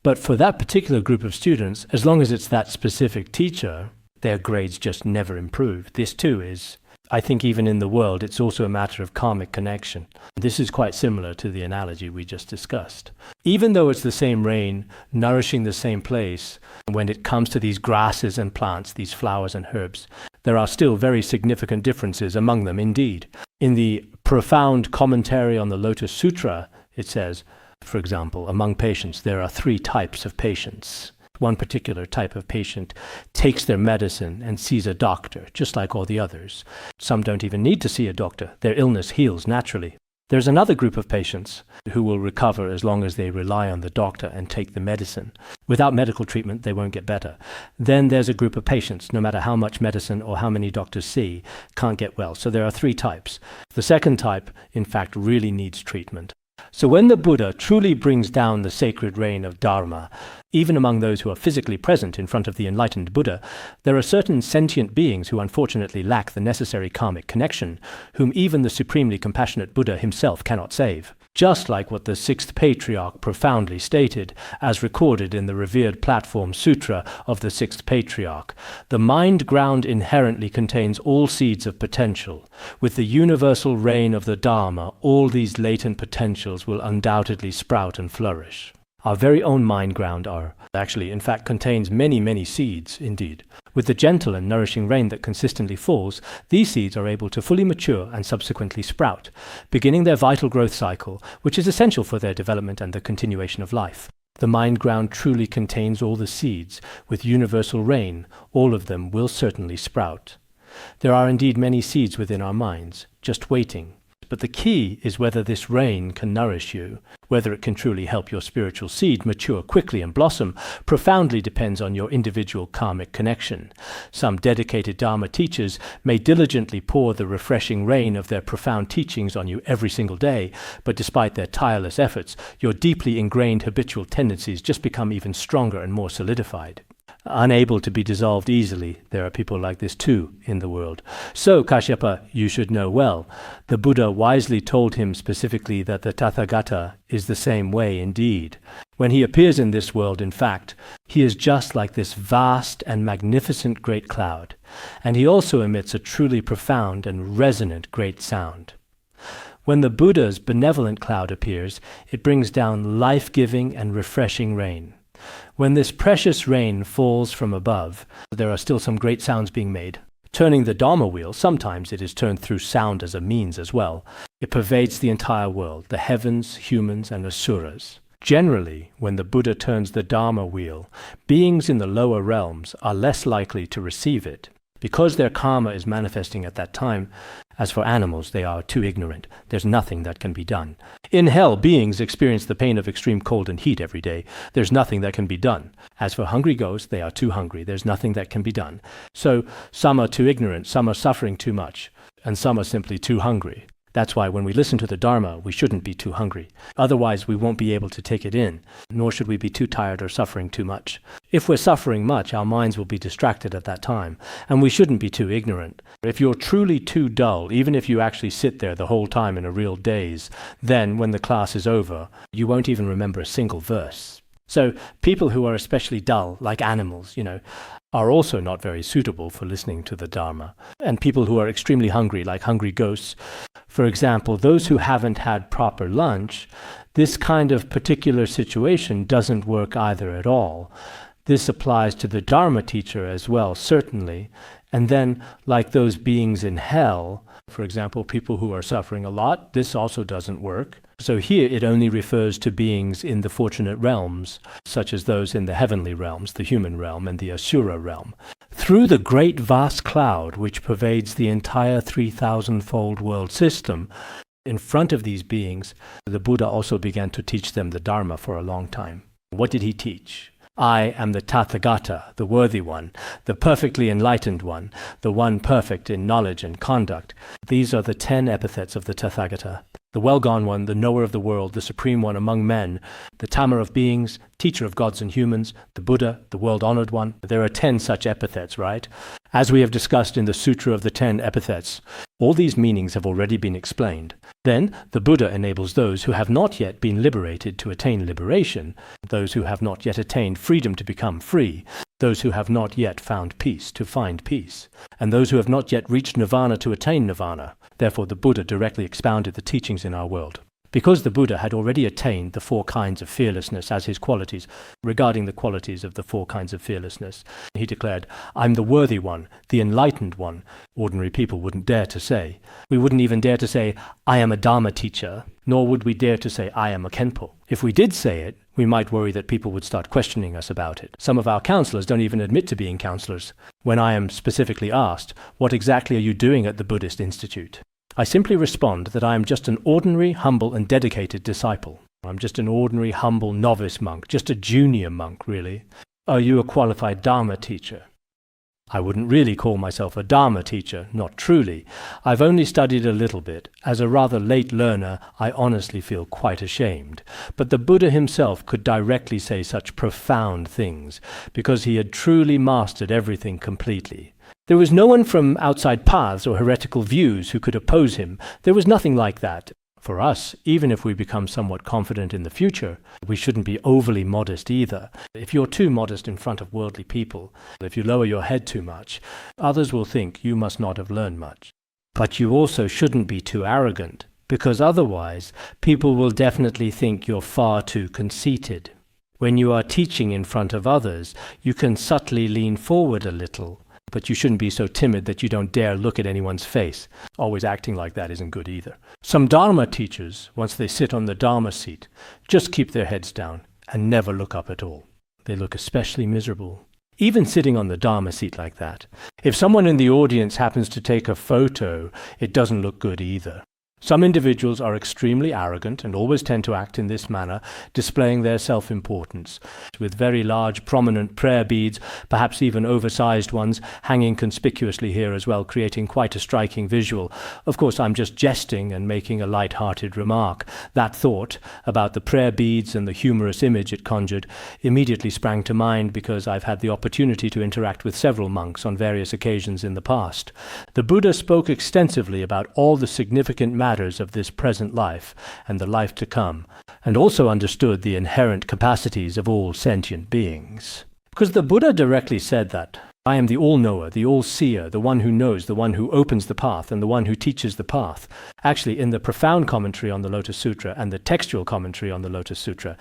But for that particular group of students, as long as it's that specific teacher, their grades just never improve. This too is, I think even in the world, it's also a matter of karmic connection. This is quite similar to the analogy we just discussed. Even though it's the same rain, nourishing the same place, when it comes to these grasses and plants, these flowers and herbs, there are still very significant differences among them indeed. In the profound commentary on the Lotus Sutra, it says, for example, among patients, there are 3 types of patients. One particular type of patient takes their medicine and sees a doctor, just like all the others. Some don't even need to see a doctor. Their illness heals naturally. There's another group of patients who will recover as long as they rely on the doctor and take the medicine. Without medical treatment, they won't get better. Then there's a group of patients, no matter how much medicine or how many doctors see, can't get well. So there are three types. The second type, in fact, really needs treatment. So when the Buddha truly brings down the sacred reign of Dharma, even among those who are physically present in front of the enlightened Buddha, there are certain sentient beings who unfortunately lack the necessary karmic connection, whom even the supremely compassionate Buddha himself cannot save. Just like what the sixth patriarch profoundly stated, as recorded in the revered platform sutra of the sixth patriarch, the mind ground inherently contains all seeds of potential. With the universal reign of the Dharma, all these latent potentials will undoubtedly sprout and flourish. Our very own mind ground in fact contains many, many seeds, indeed. With the gentle and nourishing rain that consistently falls, these seeds are able to fully mature and subsequently sprout, beginning their vital growth cycle, which is essential for their development and the continuation of life. The mind ground truly contains all the seeds. With universal rain, all of them will certainly sprout. There are indeed many seeds within our minds, just waiting. But the key is whether this rain can nourish you, whether it can truly help your spiritual seed mature quickly and blossom, profoundly depends on your individual karmic connection. Some dedicated Dharma teachers may diligently pour the refreshing rain of their profound teachings on you every single day, but despite their tireless efforts, your deeply ingrained habitual tendencies just become even stronger and more solidified. Unable to be dissolved easily. There are people like this too in the world. So, Kashyapa, you should know well. The Buddha wisely told him specifically that the Tathagata is the same way indeed. When he appears in this world, in fact, he is just like this vast and magnificent great cloud, and he also emits a truly profound and resonant great sound. When the Buddha's benevolent cloud appears, it brings down life-giving and refreshing rain. When this precious rain falls from above, there are still some great sounds being made. Turning the Dharma wheel, sometimes it is turned through sound as a means as well. It pervades the entire world, the heavens, humans, and asuras. Generally, when the Buddha turns the Dharma wheel, beings in the lower realms are less likely to receive it, because their karma is manifesting at that time. As for animals, they are too ignorant. There's nothing that can be done. In hell, beings experience the pain of extreme cold and heat every day. There's nothing that can be done. As for hungry ghosts, they are too hungry. There's nothing that can be done. So some are too ignorant, some are suffering too much, and some are simply too hungry. That's why when we listen to the Dharma, we shouldn't be too hungry. Otherwise, we won't be able to take it in, nor should we be too tired or suffering too much. If we're suffering much, our minds will be distracted at that time, and we shouldn't be too ignorant. If you're truly too dull, even if you actually sit there the whole time in a real daze, then when the class is over, you won't even remember a single verse. So people who are especially dull, like animals, are also not very suitable for listening to the Dharma. And people who are extremely hungry, like hungry ghosts, for example, those who haven't had proper lunch, this kind of particular situation doesn't work either at all. This applies to the Dharma teacher as well, certainly. And then, like those beings in hell, for example, people who are suffering a lot, this also doesn't work. So here it only refers to beings in the fortunate realms, such as those in the heavenly realms, the human realm, and the asura realm. Through the great vast cloud which pervades the entire 3,000-fold world system, in front of these beings, the Buddha also began to teach them the Dharma for a long time. What did he teach? I am the Tathagata, the worthy one, the perfectly enlightened one, the one perfect in knowledge and conduct. These are the 10 epithets of the Tathagata. The well-gone one, the knower of the world, the supreme one among men, the tamer of beings, teacher of gods and humans, the Buddha, the world-honored one. There are 10 such epithets, right? As we have discussed in the Sutra of the 10 Epithets, all these meanings have already been explained. Then the Buddha enables those who have not yet been liberated to attain liberation, those who have not yet attained freedom to become free, those who have not yet found peace to find peace, and those who have not yet reached nirvana to attain nirvana. Therefore, the Buddha directly expounded the teachings in our world. Because the Buddha had already attained the 4 kinds of fearlessness as his qualities, regarding the qualities of the 4 kinds of fearlessness, he declared, I'm the worthy one, the enlightened one. Ordinary people wouldn't dare to say. We wouldn't even dare to say, I am a Dharma teacher, nor would we dare to say, I am a Khenpo. If we did say it, we might worry that people would start questioning us about it. Some of our counselors don't even admit to being counselors. When I am specifically asked, what exactly are you doing at the Buddhist Institute? I simply respond that I am just an ordinary, humble, and dedicated disciple. I'm just an ordinary, humble novice monk, just a junior monk, really. Are you a qualified Dharma teacher? I wouldn't really call myself a Dharma teacher, not truly. I've only studied a little bit. As a rather late learner, I honestly feel quite ashamed. But the Buddha himself could directly say such profound things, because he had truly mastered everything completely. There was no one from outside paths or heretical views who could oppose him. There was nothing like that. For us, even if we become somewhat confident in the future, we shouldn't be overly modest either. If you're too modest in front of worldly people, if you lower your head too much, others will think you must not have learned much. But you also shouldn't be too arrogant, because otherwise people will definitely think you're far too conceited. When you are teaching in front of others, you can subtly lean forward a little, but you shouldn't be so timid that you don't dare look at anyone's face. Always acting like that isn't good either. Some Dharma teachers, once they sit on the Dharma seat, just keep their heads down and never look up at all. They look especially miserable. Even sitting on the Dharma seat like that. If someone in the audience happens to take a photo, it doesn't look good either. Some individuals are extremely arrogant and always tend to act in this manner, displaying their self-importance, with very large prominent prayer beads, perhaps even oversized ones, hanging conspicuously here as well, creating quite a striking visual. Of course, I'm just jesting and making a light-hearted remark. That thought about the prayer beads and the humorous image it conjured immediately sprang to mind because I've had the opportunity to interact with several monks on various occasions in the past. The Buddha spoke extensively about all the significant matters of this present life and the life to come, and also understood the inherent capacities of all sentient beings. Because the Buddha directly said that, I am the all-knower, the all-seer, the one who knows, the one who opens the path, and the one who teaches the path. Actually, in the profound commentary on the Lotus Sutra and the textual commentary on the Lotus Sutra,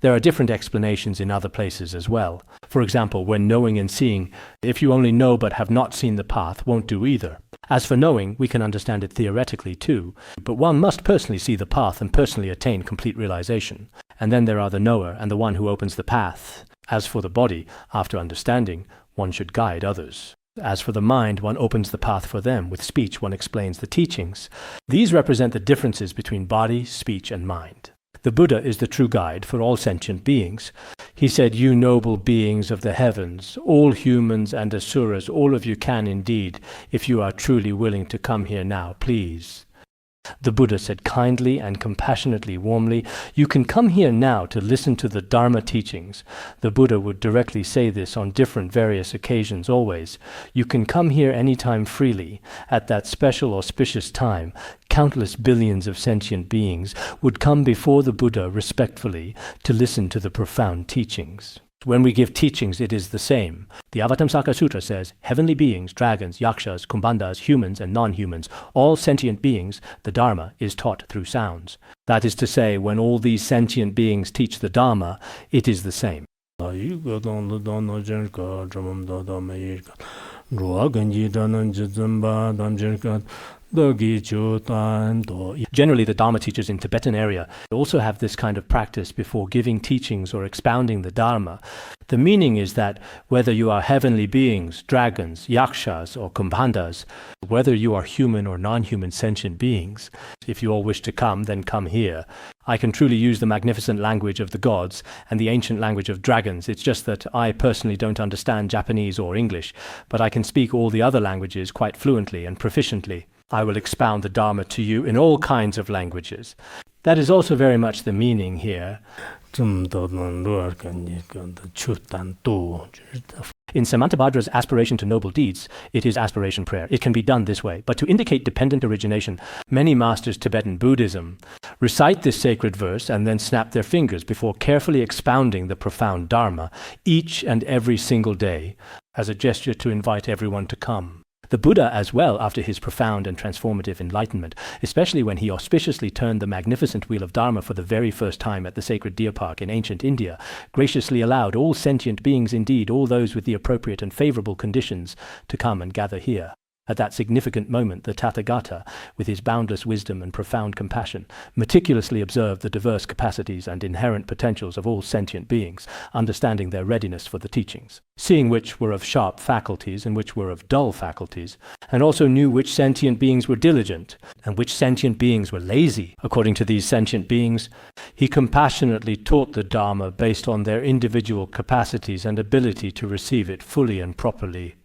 there are different explanations in other places as well. For example, when knowing and seeing, if you only know but have not seen the path, won't do either. As for knowing, we can understand it theoretically too, but one must personally see the path and personally attain complete realization. And then there are the knower and the one who opens the path. As for the body, after understanding, one should guide others. As for the mind, one opens the path for them. With speech, one explains the teachings. These represent the differences between body, speech, and mind. The Buddha is the true guide for all sentient beings. He said, you noble beings of the heavens, all humans and asuras, all of you can indeed, if you are truly willing to come here now, please. The Buddha said kindly and compassionately, warmly, you can come here now to listen to the Dharma teachings. The Buddha would directly say this on different various occasions always. You can come here anytime freely. At that special auspicious time, countless billions of sentient beings would come before the Buddha respectfully to listen to the profound teachings. When we give teachings, it is the same. The Avatamsaka Sutra says, heavenly beings, dragons, yakshas, kumbhandas, humans and non-humans, all sentient beings, the Dharma is taught through sounds. That is to say, when all these sentient beings teach the Dharma, it is the same. Generally, the Dharma teachers in Tibetan area also have this kind of practice before giving teachings or expounding the Dharma. The meaning is that whether you are heavenly beings, dragons, yakshas, or kumbhandas, whether you are human or non-human sentient beings, if you all wish to come, then come here. I can truly use the magnificent language of the gods and the ancient language of dragons. It's just that I personally don't understand Japanese or English, but I can speak all the other languages quite fluently and proficiently. I will expound the Dharma to you in all kinds of languages. That is also very much the meaning here. In Samantabhadra's aspiration to noble deeds, it is aspiration prayer. It can be done this way. But to indicate dependent origination, many masters Tibetan Buddhism recite this sacred verse and then snap their fingers before carefully expounding the profound Dharma each and every single day as a gesture to invite everyone to come. The Buddha as well, after his profound and transformative enlightenment, especially when he auspiciously turned the magnificent wheel of Dharma for the very first time at the sacred deer park in ancient India, graciously allowed all sentient beings, indeed all those with the appropriate and favorable conditions, to come and gather here. At that significant moment, the Tathagata, with his boundless wisdom and profound compassion, meticulously observed the diverse capacities and inherent potentials of all sentient beings, understanding their readiness for the teachings, seeing which were of sharp faculties and which were of dull faculties, and also knew which sentient beings were diligent and which sentient beings were lazy. According to these sentient beings, he compassionately taught the Dharma based on their individual capacities and ability to receive it fully and properly.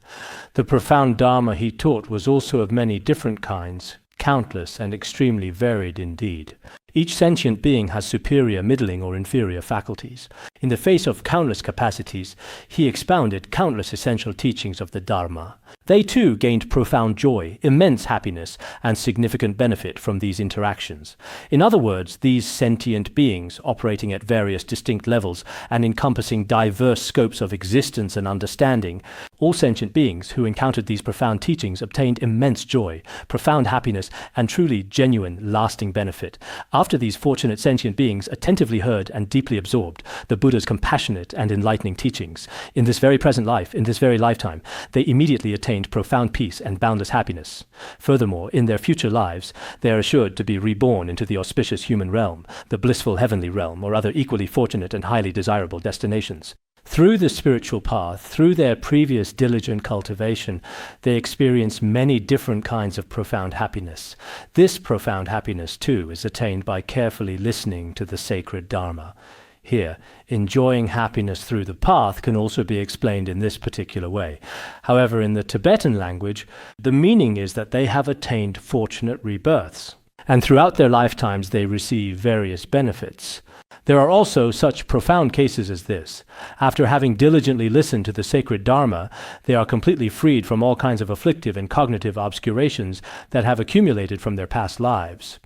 The profound Dharma he taught was also of many different kinds, countless and extremely varied indeed. Each sentient being has superior, middling, or inferior faculties. In the face of countless capacities, he expounded countless essential teachings of the Dharma. They too gained profound joy, immense happiness, and significant benefit from these interactions. In other words, these sentient beings, operating at various distinct levels and encompassing diverse scopes of existence and understanding, all sentient beings who encountered these profound teachings obtained immense joy, profound happiness, and truly genuine, lasting benefit. After these fortunate sentient beings attentively heard and deeply absorbed the Buddha's compassionate and enlightening teachings, in this very present life, in this very lifetime, they immediately attained profound peace and boundless happiness. Furthermore, in their future lives, they are assured to be reborn into the auspicious human realm, the blissful heavenly realm, or other equally fortunate and highly desirable destinations. Through the spiritual path, through their previous diligent cultivation, they experience many different kinds of profound happiness. This profound happiness, too, is attained by carefully listening to the sacred Dharma. Here, enjoying happiness through the path can also be explained in this particular way. However, in the Tibetan language, the meaning is that they have attained fortunate rebirths, and throughout their lifetimes they receive various benefits. There are also such profound cases as this. After having diligently listened to the sacred Dharma, they are completely freed from all kinds of afflictive and cognitive obscurations that have accumulated from their past lives.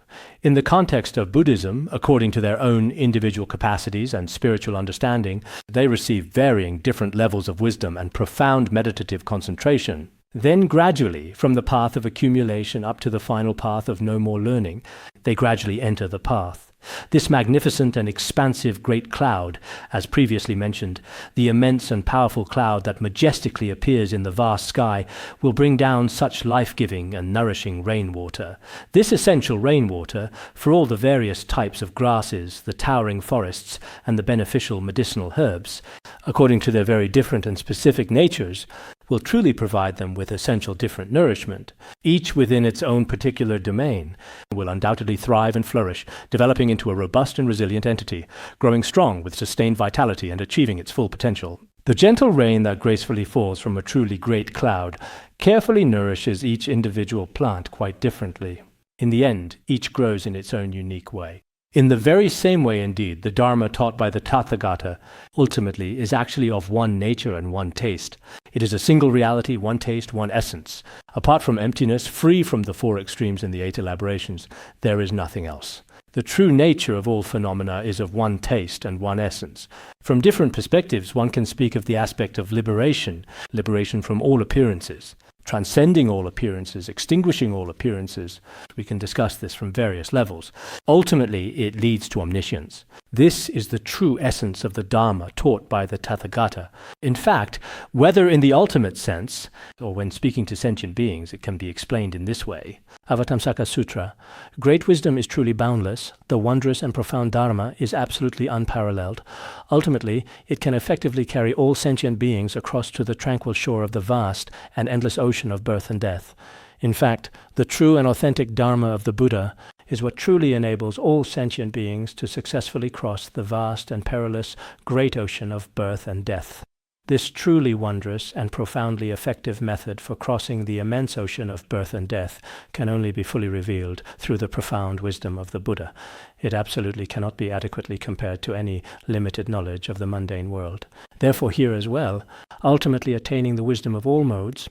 In the context of Buddhism, according to their own individual capacities and spiritual understanding, they receive varying different levels of wisdom and profound meditative concentration. Then gradually, from the path of accumulation up to the final path of no more learning, they gradually enter the path. This magnificent and expansive great cloud, as previously mentioned, the immense and powerful cloud that majestically appears in the vast sky, will bring down such life-giving and nourishing rainwater. This essential rainwater, for all the various types of grasses, the towering forests, and the beneficial medicinal herbs, according to their very different and specific natures, will truly provide them with essential different nourishment, each within its own particular domain, will undoubtedly thrive and flourish, developing into a robust and resilient entity, growing strong with sustained vitality and achieving its full potential. The gentle rain that gracefully falls from a truly great cloud carefully nourishes each individual plant quite differently. In the end, each grows in its own unique way. In the very same way, indeed, the Dharma taught by the Tathagata ultimately is actually of one nature and one taste. It is a single reality, one taste, one essence. Apart from emptiness, free from the four extremes in the eight elaborations, there is nothing else. The true nature of all phenomena is of one taste and one essence. From different perspectives, one can speak of the aspect of liberation, liberation from all appearances, transcending all appearances, extinguishing all appearances. We can discuss this from various levels. Ultimately, it leads to omniscience. This is the true essence of the Dharma taught by the Tathagata. In fact, whether in the ultimate sense, or when speaking to sentient beings, it can be explained in this way. Avatamsaka Sutra. Great wisdom is truly boundless. The wondrous and profound Dharma is absolutely unparalleled. Ultimately, it can effectively carry all sentient beings across to the tranquil shore of the vast and endless ocean of birth and death. In fact, the true and authentic Dharma of the Buddha is what truly enables all sentient beings to successfully cross the vast and perilous great ocean of birth and death. This truly wondrous and profoundly effective method for crossing the immense ocean of birth and death can only be fully revealed through the profound wisdom of the Buddha. It absolutely cannot be adequately compared to any limited knowledge of the mundane world. Therefore, here as well, ultimately attaining the wisdom of all modes,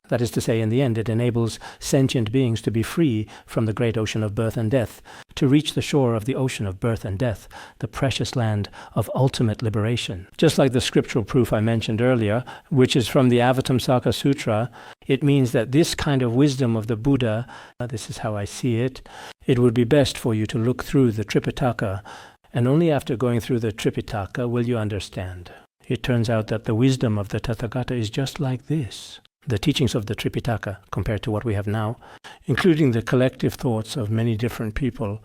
that is to say, in the end, it enables sentient beings to be free from the great ocean of birth and death, to reach the shore of the ocean of birth and death, the precious land of ultimate liberation. Just like the scriptural proof I mentioned earlier, which is from the Avatamsaka Sutra, it means that this kind of wisdom of the Buddha, this is how I see it, it would be best for you to look through the Tripitaka, and only after going through the Tripitaka will you understand. It turns out that the wisdom of the Tathagata is just like this. the teachings of the Tripitaka compared to what we have now, including the collective thoughts of many different people,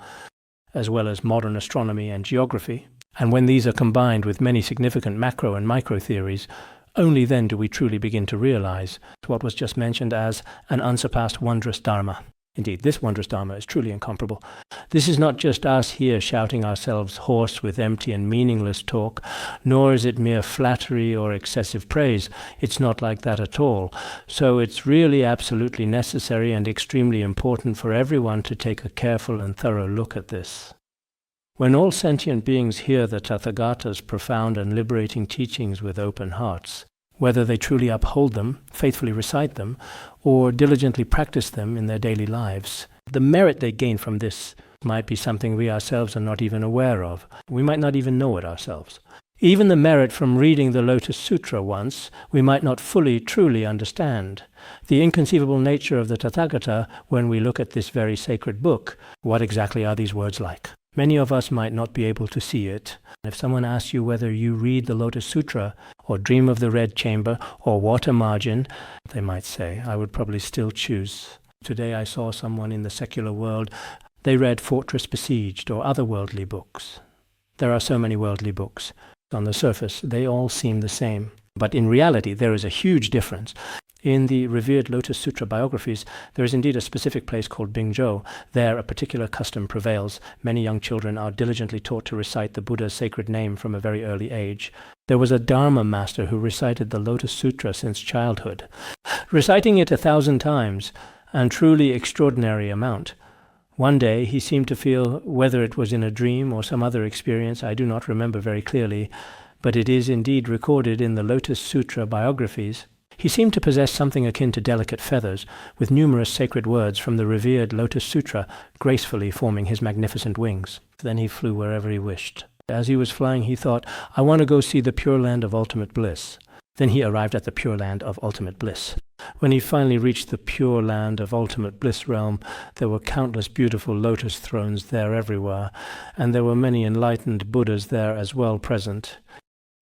as well as modern astronomy and geography. And when these are combined with many significant macro and micro theories, only then do we truly begin to realize what was just mentioned as an unsurpassed wondrous Dharma. Indeed, this wondrous Dharma is truly incomparable. This is not just us here shouting ourselves hoarse with empty and meaningless talk, nor is it mere flattery or excessive praise. It's not like that at all. So it's really absolutely necessary and extremely important for everyone to take a careful and thorough look at this. When all sentient beings hear the Tathagata's profound and liberating teachings with open hearts, whether they truly uphold them, faithfully recite them, or diligently practice them in their daily lives, the merit they gain from this might be something we ourselves are not even aware of. We might not even know it ourselves. Even the merit from reading the Lotus Sutra once, we might not fully, truly understand. The inconceivable nature of the Tathagata when we look at this very sacred book. What exactly are these words like? Many of us might not be able to see it. If someone asks you whether you read the Lotus Sutra, or dream of the Red Chamber, or Water Margin, they might say, I would probably still choose. Today I saw someone in the secular world, they read Fortress Besieged, or other worldly books. There are so many worldly books. On the surface, they all seem the same. But in reality, there is a huge difference. In the revered Lotus Sutra biographies, there is indeed a specific place called Bingzhou. There a particular custom prevails. Many young children are diligently taught to recite the Buddha's sacred name from a very early age. There was a Dharma master who recited the Lotus Sutra since childhood, reciting it 1,000 times, and truly extraordinary amount. One day he seemed to feel, whether it was in a dream or some other experience, I do not remember very clearly, but it is indeed recorded in the Lotus Sutra biographies. He seemed to possess something akin to delicate feathers, with numerous sacred words from the revered Lotus Sutra gracefully forming his magnificent wings. Then he flew wherever he wished. As he was flying, he thought, I want to go see the Pure Land of Ultimate Bliss. Then he arrived at the Pure Land of Ultimate Bliss. When he finally reached the Pure Land of Ultimate Bliss realm, there were countless beautiful lotus thrones there everywhere, and there were many enlightened Buddhas there as well present.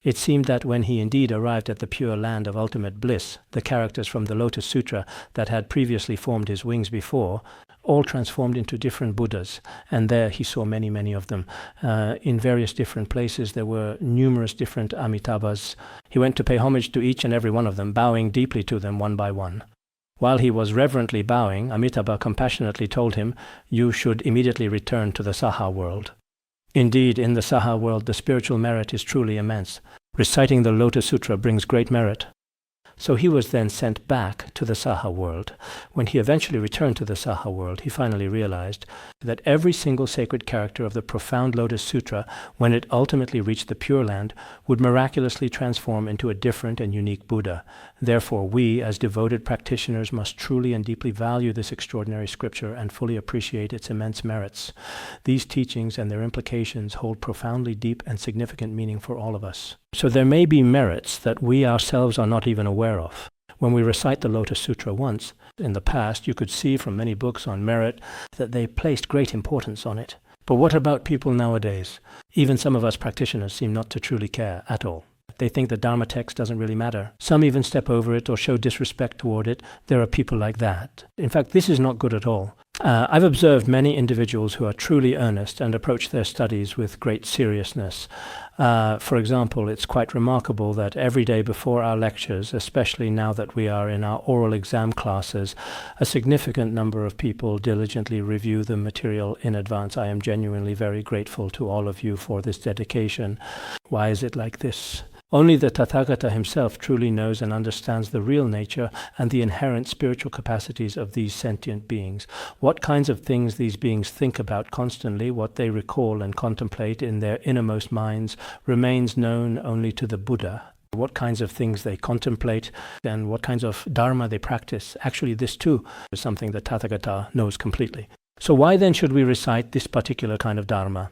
It seemed that when he indeed arrived at the Pure Land of Ultimate Bliss, the characters from the Lotus Sutra that had previously formed his wings before, all transformed into different Buddhas, and there he saw many, many of them. In various different places there were numerous different Amitabhas. He went to pay homage to each and every one of them, bowing deeply to them one by one. While he was reverently bowing, Amitabha compassionately told him, you should immediately return to the Saha world. Indeed, in the Saha world, the spiritual merit is truly immense. Reciting the Lotus Sutra brings great merit. So he was then sent back to the Saha world. When he eventually returned to the Saha world, he finally realized that every single sacred character of the profound Lotus Sutra, when it ultimately reached the Pure Land, would miraculously transform into a different and unique Buddha. Therefore, we, as devoted practitioners, must truly and deeply value this extraordinary scripture and fully appreciate its immense merits. These teachings and their implications hold profoundly deep and significant meaning for all of us. So there may be merits that we ourselves are not even aware of. When we recite the Lotus Sutra once, in the past, you could see from many books on merit that they placed great importance on it. But what about people nowadays? Even some of us practitioners seem not to truly care at all. They think the Dharma text doesn't really matter. Some even step over it or show disrespect toward it. There are people like that. In fact, this is not good at all. I've observed many individuals who are truly earnest and approach their studies with great seriousness. For example, it's quite remarkable that every day before our lectures, especially now that we are in our oral exam classes, a significant number of people diligently review the material in advance. I am genuinely very grateful to all of you for this dedication. Why is it like this? Only the Tathagata himself truly knows and understands the real nature and the inherent spiritual capacities of these sentient beings. What kinds of things these beings think about constantly, what they recall and contemplate in their innermost minds, remains known only to the Buddha. What kinds of things they contemplate and what kinds of dharma they practice. Actually, this too is something that Tathagata knows completely. So why then should we recite this particular kind of dharma?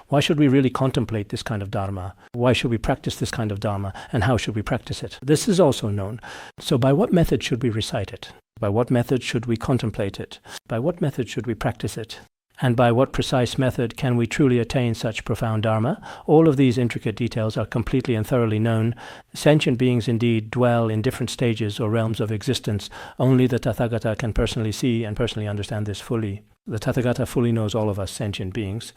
Why should we really contemplate this kind of dharma? Why should we practice this kind of dharma? And how should we practice it? This is also known. So by what method should we recite it? By what method should we contemplate it? By what method should we practice it? And by what precise method can we truly attain such profound dharma? All of these intricate details are completely and thoroughly known. Sentient beings indeed dwell in different stages or realms of existence. Only the Tathagata can personally see and personally understand this fully. The Tathagata fully knows all of us sentient beings,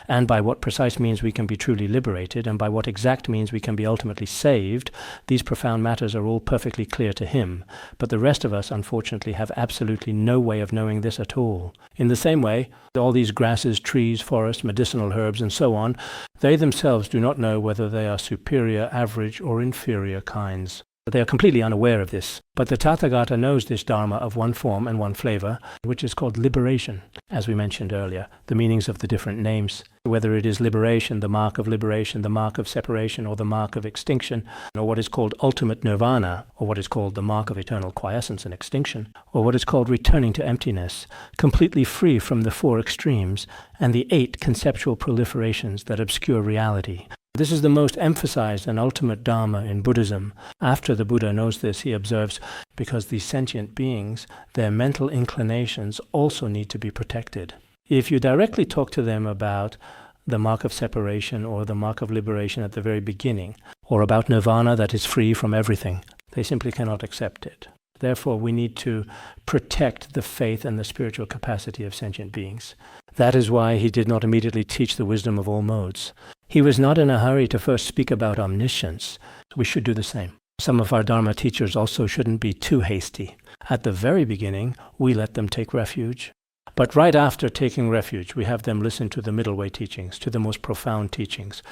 and by what precise means we can be truly liberated, and by what exact means we can be ultimately saved, these profound matters are all perfectly clear to him. But the rest of us, unfortunately, have absolutely no way of knowing this at all. In the same way, all these grasses, trees, forests, medicinal herbs, and so on, they themselves do not know whether they are superior, average, or inferior kinds. They are completely unaware of this. But the Tathagata knows this dharma of one form and one flavor, which is called liberation, as we mentioned earlier, the meanings of the different names. Whether it is liberation, the mark of liberation, the mark of separation, or the mark of extinction, or what is called ultimate nirvana, or what is called the mark of eternal quiescence and extinction, or what is called returning to emptiness, completely free from the four extremes and the 8 conceptual proliferations that obscure reality. This is the most emphasized and ultimate dharma in Buddhism. After the Buddha knows this, he observes, because these sentient beings, their mental inclinations also need to be protected. If you directly talk to them about the mark of separation or the mark of liberation at the very beginning, or about nirvana that is free from everything, they simply cannot accept it. Therefore, we need to protect the faith and the spiritual capacity of sentient beings. That is why he did not immediately teach the wisdom of all modes. He was not in a hurry to first speak about omniscience. We should do the same. Some of our Dharma teachers also shouldn't be too hasty. At the very beginning, we let them take refuge. But right after taking refuge, we have them listen to the middle way teachings, to the most profound teachings.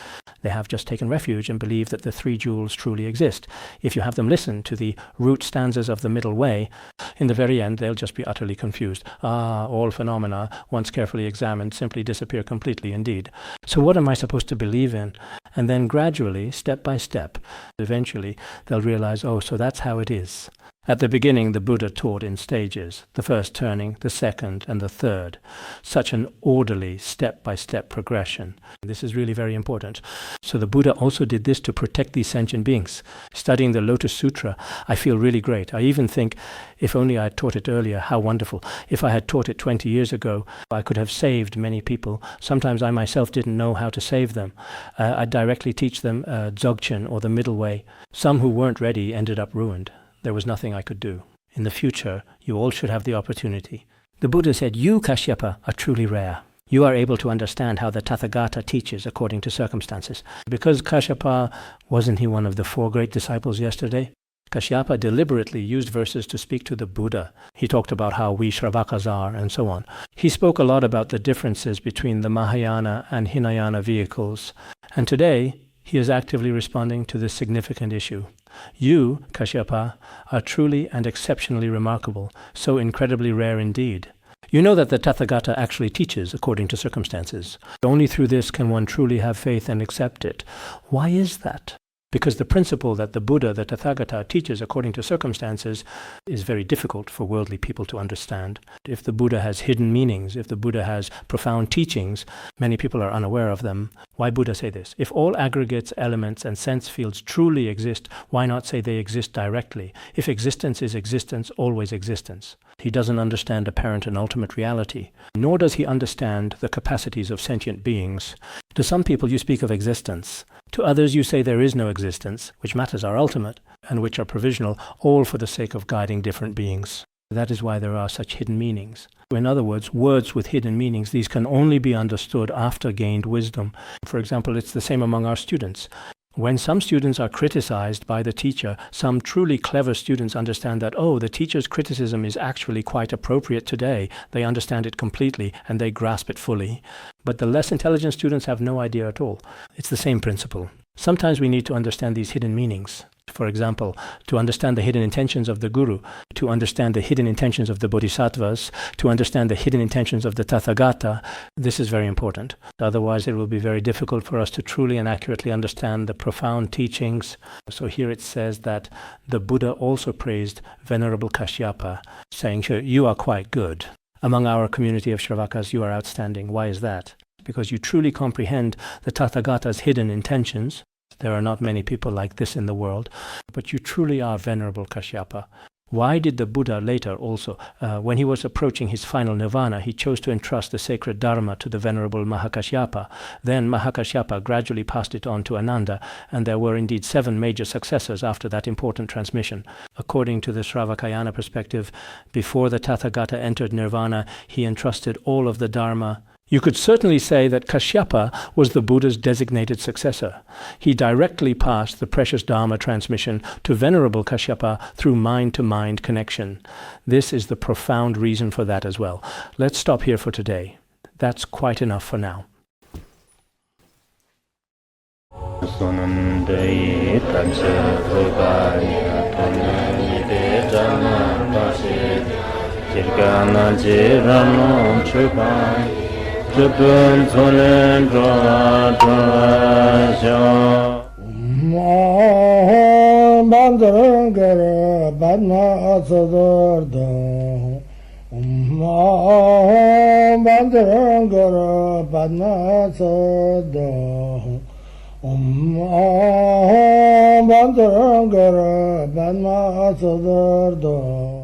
They have just taken refuge and believe that the 3 jewels truly exist. If you have them listen to the root stanzas of the middle way, in the very end, they'll just be utterly confused. All phenomena, once carefully examined, simply disappear completely indeed. So what am I supposed to believe in? And then gradually, step by step, eventually, they'll realize, so that's how it is. At the beginning, the Buddha taught in stages, the first turning, the second, and the third. Such an orderly, step-by-step progression. This is really very important. So the Buddha also did this to protect these sentient beings. Studying the Lotus Sutra, I feel really great. I even think, if only I had taught it earlier, how wonderful. If I had taught it 20 years ago, I could have saved many people. Sometimes I myself didn't know how to save them. I'd directly teach them Dzogchen, or the middle way. Some who weren't ready ended up ruined. There was nothing I could do. In the future, you all should have the opportunity. The Buddha said, you, Kashyapa, are truly rare. You are able to understand how the Tathagata teaches according to circumstances. Because Kashyapa, wasn't he one of the 4 great disciples yesterday? Kashyapa deliberately used verses to speak to the Buddha. He talked about how we Śrāvakas are, and so on. He spoke a lot about the differences between the Mahayana and Hinayana vehicles. And today, he is actively responding to this significant issue. You, Kashyapa, are truly and exceptionally remarkable, so incredibly rare indeed. You know that the Tathagata actually teaches according to circumstances. Only through this can one truly have faith and accept it. Why is that? Because the principle that the Buddha, the Tathagata, teaches according to circumstances is very difficult for worldly people to understand. If the Buddha has hidden meanings, if the Buddha has profound teachings, many people are unaware of them. Why Buddha say this? If all aggregates, elements, and sense fields truly exist, why not say they exist directly? If existence is existence, always existence. He doesn't understand apparent and ultimate reality, nor does he understand the capacities of sentient beings. To some people you speak of existence. To others you say there is no existence, which matters are ultimate, and which are provisional, all for the sake of guiding different beings. That is why there are such hidden meanings. In other words with hidden meanings, these can only be understood after gained wisdom. For example, it's the same among our students. When some students are criticized by the teacher, some truly clever students understand that, the teacher's criticism is actually quite appropriate today. They understand it completely and they grasp it fully. But the less intelligent students have no idea at all. It's the same principle. Sometimes we need to understand these hidden meanings. For example, to understand the hidden intentions of the Guru, to understand the hidden intentions of the Bodhisattvas, to understand the hidden intentions of the Tathagata, this is very important. Otherwise, it will be very difficult for us to truly and accurately understand the profound teachings. So here it says that the Buddha also praised Venerable Kashyapa, saying, you are quite good. Among our community of Śrāvakas, you are outstanding. Why is that? Because you truly comprehend the Tathagata's hidden intentions. There are not many people like this in the world, but you truly are Venerable Kashyapa. Why did the Buddha later also, when he was approaching his final nirvana, he chose to entrust the sacred dharma to the venerable Mahakashyapa? Then Mahakashyapa gradually passed it on to Ananda, and there were indeed 7 major successors after that important transmission. According to the Śrāvakayana perspective, before the Tathagata entered nirvana, he entrusted all of the dharma. You could certainly say that Kashyapa was the Buddha's designated successor. He directly passed the precious Dharma transmission to Venerable Kashyapa through mind-to-mind connection. This is the profound reason for that as well. Let's stop here for today. That's quite enough for now. Chupun Solen Bandangara Badna Sodargye Bandangara Badna Sodargye Bandangara Badna Sodargye